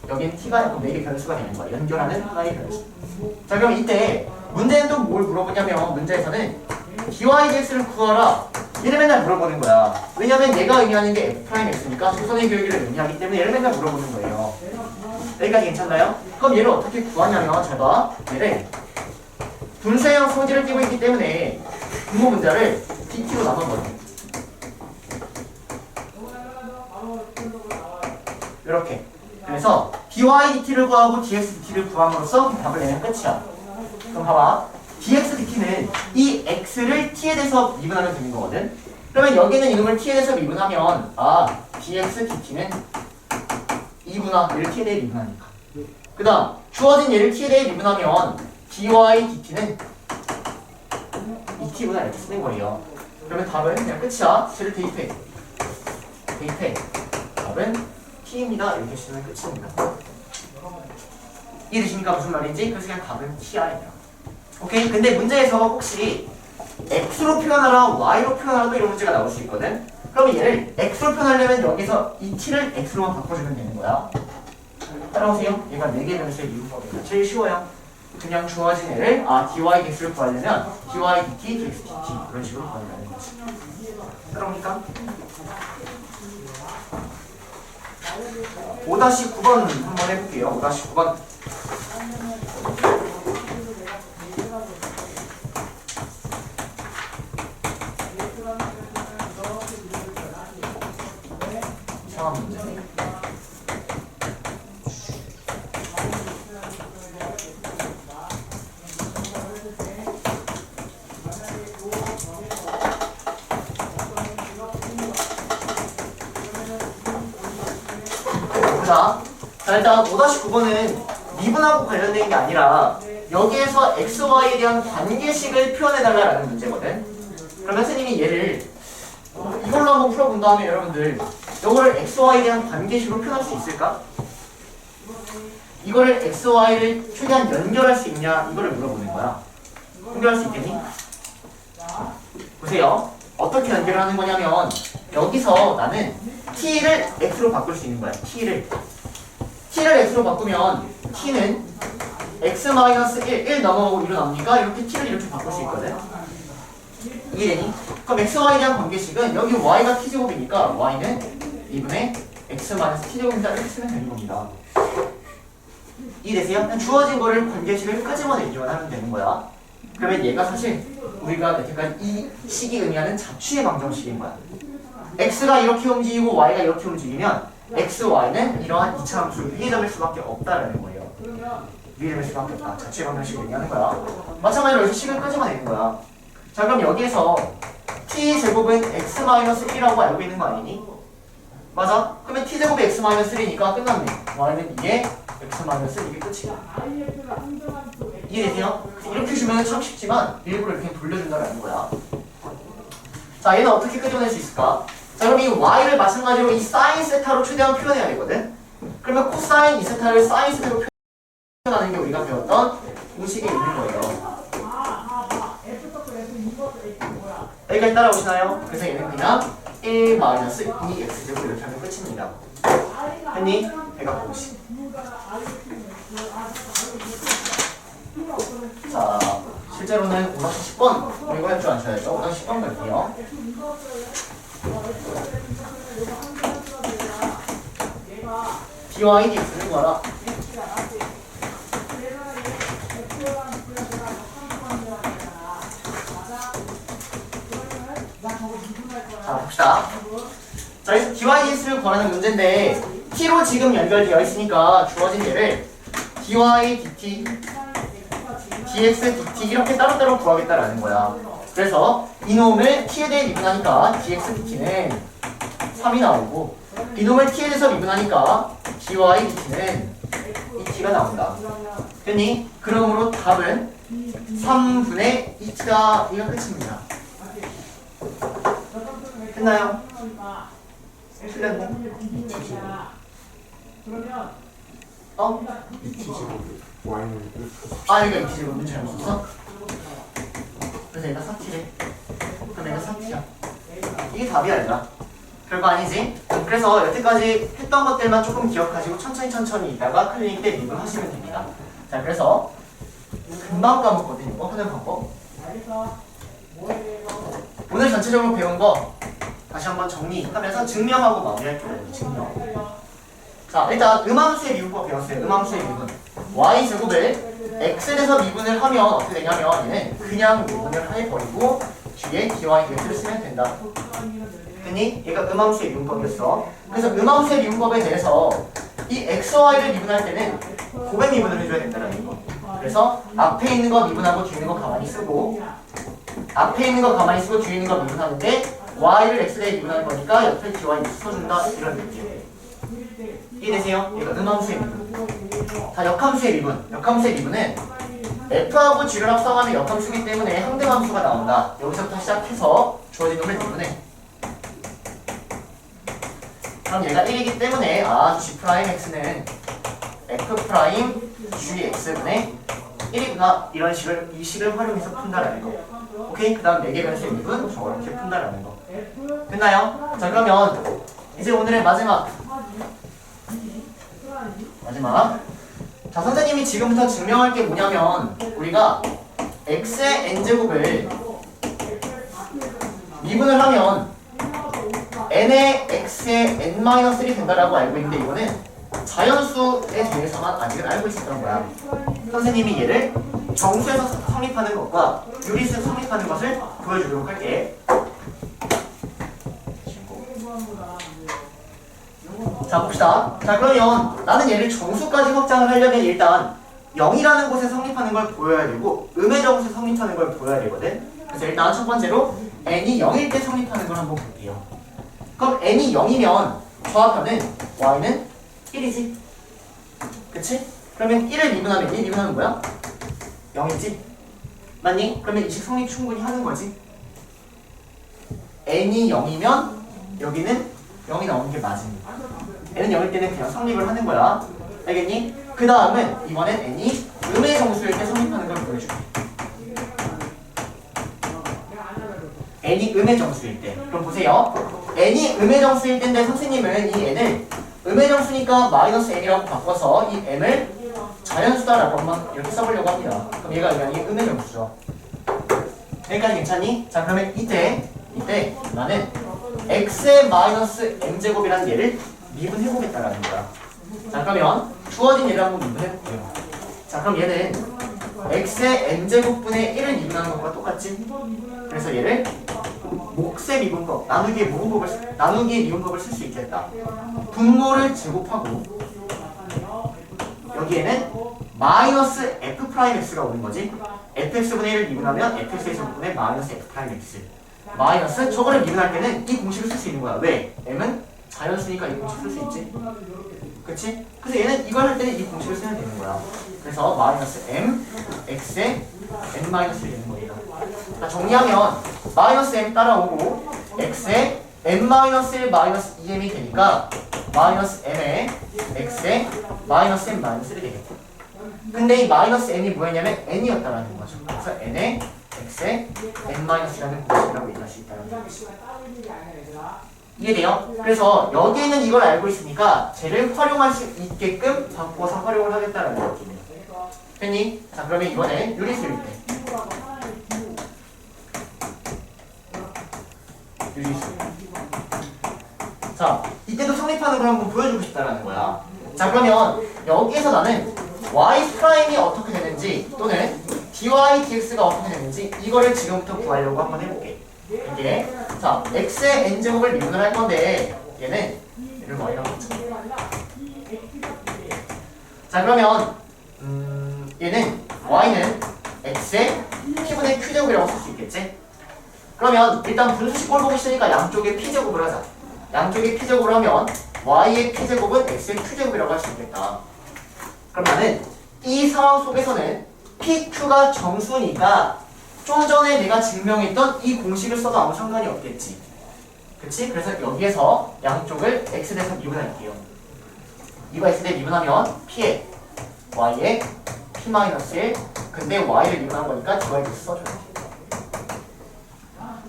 여기는 t가 약간 4개 변수가 되는 거야. 연결하는 하나의 변수. 자, 그럼 이때 문제는 또 뭘 물어보냐면 문제에서는 dy dx를 구하라. 얘를 맨날 물어보는 거야. 왜냐면 얘가 의미하는 게 f'x니까 조선의 교육을 의미하기 때문에 얘를 맨날 물어보는 거예요. 여기까지 괜찮나요? 그럼 얘를 어떻게 구하냐면 잘 봐. 얘를 분수형 소지를 띄고 있기 때문에 분모 문자를 dt로 나눠버려. 이렇게. 그래서 dy dt를 구하고 dx dt를 구함으로써 답을 내면 끝이야. 그럼 봐봐. dx dt는 이 x를 t에 대해서 미분하면 되는 거거든. 그러면 여기는 이놈을 t에 대해서 미분하면 dx dt는 2구나. 얘를 t에 대해 미분하니까. 그 다음 주어진 얘를 t에 대해 미분하면 dy dt는 2t구나 이렇게 쓰는 거예요. 그러면 답은 그냥 끝이야. t를 대입해. 답은 t입니다. 이렇게 쓰면 끝입니다. 이해되십니까? 무슨 말인지? 그래서 그냥 답은 t야. 오케이? 근데 문제에서 혹시 x로 표현하라, y로 표현하라도 이런 문제가 나올 수 있거든? 그러면 얘를 x로 표현하려면 여기서 이 t를 x로만 바꿔주면 되는 거야. 따라오세요. 얘가 4개 변수의 미분법이니까 제일 쉬워요. 그냥 주어진 애를 dy dx를 구하려면 dy dt, dx dt 이런 식으로 구하려는 거지. 따라옵니까? 5-9번 한번 해볼게요. 5-9번. 이상한 문제네. 자, 일단 5-9번은 미분하고 관련된 게 아니라 여기에서 x, y에 대한 관계식을 표현해달라는 문제거든. 그러면 선생님이 얘를 이걸로 한번 풀어본 다음에 여러분들 이거를 x, y에 대한 관계식으로 표현할 수 있을까? 이거를 x, y를 최대한 연결할 수 있냐 이거를 물어보는 거야. 연결할 수 있겠니? 보세요. 어떻게 연결하는 거냐면 여기서 나는 t를 x로 바꿀 수 있는 거야. t를 x로 바꾸면 t는 x-1, 1 넘어가고 2로 나오니까 이렇게 t를 이렇게 바꿀 수 있거든. 이해되니? 그럼 xy에 대한 관계식은 여기 y가 t제곱이니까 y는 2분의 x-t제곱입니다. 이렇게 쓰면 되는 겁니다. 이해되세요? 그냥 주어진 거를 관계식을 끄집어내기만 하면 되는 거야. 그러면 얘가 사실 우리가 여태까지 이 식이 의미하는 자취의 방정식인 거야. x가 이렇게 움직이고 y가 이렇게 움직이면 x, y는 이러한 이차함수 위에 점일 수밖에 없다라는 거예요. 위에 점일 수밖에 없다. 자취의 방정식을 의미하는 거야. 마찬가지로 여기서 식을 끄집어내는 거야. 자, 그럼 여기에서 t제곱은 x-1이라고 알고 있는 거 아니니? 맞아? 그러면 t제곱이 x-1이니까 끝났네. y는 2에 x-1 이게 끝이야. 이해되세요? 이렇게 주면 참 쉽지만 일부러 이렇게 돌려준다는 거야. 자, 얘는 어떻게 끄집어낼 수 있을까? 자, 그럼 이 y를 마찬가지로 이 사인 세타로 최대한 표현해야 되거든? 그러면 코사인 2세타를 사인 세타로 표현하는 게 우리가 배웠던 공식이 있는 거예요. 여기까지 따라오시나요? 그래서 얘는 그냥 1-2x제곱 이렇게 하면 끝입니다. 했니? 배가 공식. 자, 실제로는 5-10번 이거 할 줄 아셔야죠. 5-10번 갈게요. dy dx를 구하라. 자, 봅시다. 자, 그래서 dy dx를 구하라는 문제인데 t로 지금 연결되어 있으니까 주어진 얘를 dy dt dx dt 이렇게 따로따로 구하겠다라는 거야. 그래서 이놈을 t에 대해 미분하니까 dx dt는 3이 나오고 이놈을 t에 대해서 미분하니까 dy dt는 2t가 나온다. 됐니? 그러므로 답은 3분의 2t다. 이가 끝입니다. 됐나요? 틀렸네. 어? 아, 여기가 2t제곱 문제 잘못 썼어? 그래서 얘가 4t래. 그럼 얘가 4t야. 이게 답이야, 얘들아. 별거 아니지? 그래서 여태까지 했던 것들만 조금 기억하시고 천천히 있다가 클리닉 때 미분하시면 됩니다. 자, 그래서 금방 까먹거든, 이거 하는 방법. 오늘 전체적으로 배운 거 다시 한번 정리하면서 증명하고 마무리할게요. 증명. 자, 일단 음함수의 미분법 배웠어요. 음함수의 미분. y제곱을 x에 대해서 미분을 하면 어떻게 되냐면 얘는 그냥 미분을 해버리고 뒤에 dy dx를 쓰면 된다. 됐니? 얘가 음함수의 미분법이었어. 그래서 음함수의 미분법에 대해서 이 x, y를 미분할 때는 고백 미분을 해줘야 된다는 거. 그래서 앞에 있는 거 미분하고 뒤에 있는 거 가만히 쓰고 앞에 있는 거 가만히 쓰고 뒤에 있는 거 미분하는데 y를 x에 대해 미분하는 거니까 옆에 dy 써준다 이런 느낌. 이해되세요? 얘가 음함수의 미분. 자, 역함수의 미분. 역함수의 미분은 f하고 g를 합성하면 역함수이기 때문에 항등함수가 나온다. 여기서부터 시작해서 주어진 놈을 미분해. 그럼 얘가 1이기 때문에 g'x는 f'gx분의 1이구나. 이런 식을 이 식을 활용해서 푼다라는 거. 오케이? 그 다음 4개 변수의 미분 저렇게 푼다라는 거. 됐나요? 자, 그러면 이제 오늘의 마지막. 자, 선생님이 지금부터 증명할 게 뭐냐면 우리가 x의 n제곱을 미분을 하면 n의 x의 n-1이 된다라고 알고 있는데 이거는 자연수에 대해서만 아직은 알고 있었던 거야. 선생님이 얘를 정수에서 성립하는 것과 유리수에서 성립하는 것을 보여주도록 할게. 자, 봅시다. 자, 그러면 나는 얘를 정수까지 확장을 하려면 일단 0이라는 곳에 성립하는 걸 보여야 되고 음의 정수에 성립하는 걸 보여야 되거든. 그래서 일단 첫 번째로 n이 0일 때 성립하는 걸 한번 볼게요. 그럼 n이 0이면 좌표는 y는 1이지. 그치? 그러면 1을 미분하면 1 미분하는 뭐야? 0이지? 맞니? 그러면 이 식 성립 충분히 하는 거지. n이 0이면 여기는 0이 나오는 게 맞습니다. n은 0일 때는 그냥 성립을 하는 거야. 알겠니? 그 다음은 이번엔 n이 음의 정수일 때 성립하는 걸 보여줄게. n이 음의 정수일 때. 그럼 보세요. n이 음의 정수일 때인데 선생님은 이 n을 음의 정수니까 마이너스 n이라고 바꿔서 이 m을 자연수다라고 한번 이렇게 써보려고 합니다. 그럼 얘가 이게 음의 정수죠. 여기까지 괜찮니? 자, 그러면 이때 나는 x의 마이너스 m제곱이라는 얘를 미분해보겠다라는 거야. 자, 그러면 주어진 얘를 한번 미분해볼게요. 자, 그럼 얘는 x의 n제곱분의 1을 미분하는 것과 똑같지? 그래서 얘를 몫의 미분법, 나누기의 미분법을 쓸 수 있겠다. 분모를 제곱하고 여기에는 마이너스 f'x가 오는 거지. fx분의 1을 미분하면 fx의 제곱분의 마이너스 f'x. 마이너스 저거를 미분할 때는 이 공식을 쓸 수 있는 거야. 왜? m은 자연수니까 이 공식 쓸 수 있지. 그치? 그래서 얘는 이걸 할 때는 이 공식을 쓰면 되는 거야. 그래서 마이너스 m x에 n 마이너스를 되는 겁니다. 자, 정리하면 마이너스 m 따라오고 x에 n 마이너스 1 마이너스 2m이 되니까 마이너스 m에 x에 마이너스 m 마이너스 1이 되겠다. 근데 이 마이너스 n이 뭐였냐면 n이었다라는 거죠. 그래서 n에 x에 n 마이너스라는 공식이라고 얘기할 수 있다는 거죠. 이해돼요? 그래서 여기에는 이걸 알고 있으니까 쟤를 활용할 수 있게끔 바꿔서 활용을 하겠다는 느낌이에요. 됐니? 자, 그러면 이번에 유리수일 때 유리수. 자, 이때도 성립하는 걸 한번 보여주고 싶다라는 거야. 자, 그러면 여기에서 나는 y' 어떻게 되는지 또는 dy dx가 어떻게 되는지 이거를 지금부터 구하려고 한번 해볼게. 이게 자 x의 n제곱을 미분을 할 건데 얘를 y라고 하죠. 자, 그러면 얘는 y는 x의 p분의 q제곱이라고 쓸 수 있겠지? 그러면 일단 분수식 꼴 보기 싫으니까 양쪽에 p제곱을 하자. 양쪽에 p제곱을 하면 y의 p제곱은 x의 q제곱이라고 할 수 있겠다. 그럼 나는 이 상황 속에서는 pq가 정수니까 좀 전에 내가 증명했던 이 공식을 써도 아무 상관이 없겠지. 그치? 그래서 여기에서 양쪽을 x 대서 미분할게요. 이거 x 대 미분하면 p에 y에 p-1 근데 y를 미분한 거니까 dy dx 써줘야 돼.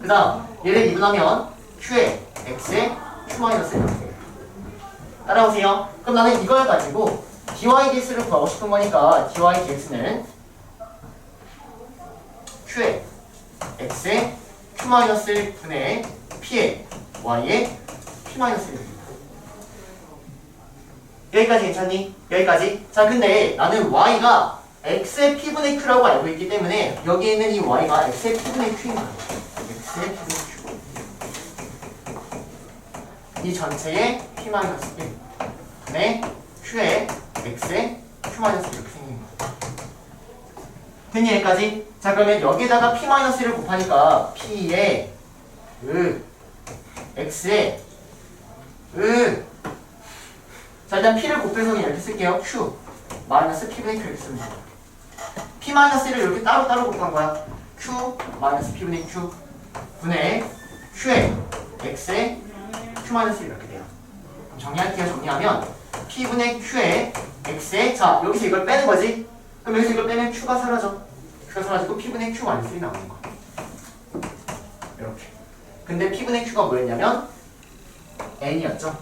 그 다음 얘를 미분하면 q에 x에 q-1 이렇게 돼. 따라오세요. 그럼 나는 이걸 가지고 dy dx를 구하고 싶은 거니까 dy dx는 q에 x에 q-1 분의 p에 y에 p-1입니다. 여기까지 괜찮니? 여기까지? 자, 근데 나는 y가 x의 p분의 q라고 알고 있기 때문에 여기 있는 이 y가 x의 p분의 q인 거야. x의 p분의 q. 이 전체의 p-1 분의 q에 x에 q-1 이렇게 생긴 거야. 됐니? 여기까지? 자, 그러면 여기다가 p-1을 곱하니까 p에 x에 자, 일단 p를 곱해서 그냥 이렇게 쓸게요. q 마이너스 p분의 q 이렇게 쓰면 돼요. p-1을 이렇게 따로따로 곱한 거야. q 마이너스 p분의 q 분의 q에 x에 q-1 이렇게 돼요. 그럼 정리할게요. 정리하면 p분의 q에 x에 자, 여기서 이걸 빼는 거지. 그럼 여기서 이걸 빼면 q가 사라져. q가 사라지고 p분의 q 마이너스 1이 나오는 거야. 이렇게. 근데 p분의 q가 뭐였냐면 n이었죠.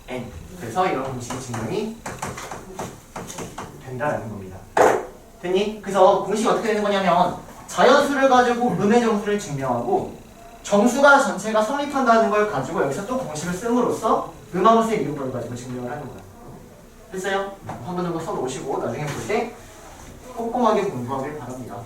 n. 그래서 이런 공식이 증명이 된다라는 겁니다. 됐니? 그래서 공식이 어떻게 되는 거냐면 자연수를 가지고 음의 정수를 증명하고 정수가 전체가 성립한다는 걸 가지고 여기서 또 공식을 씀으로써 음함수의 미분법을 가지고 증명을 하는 거야. 됐어요? 한번 정도 써놓으시고 나중에 볼 때 꼼꼼하게 공부하길 바랍니다.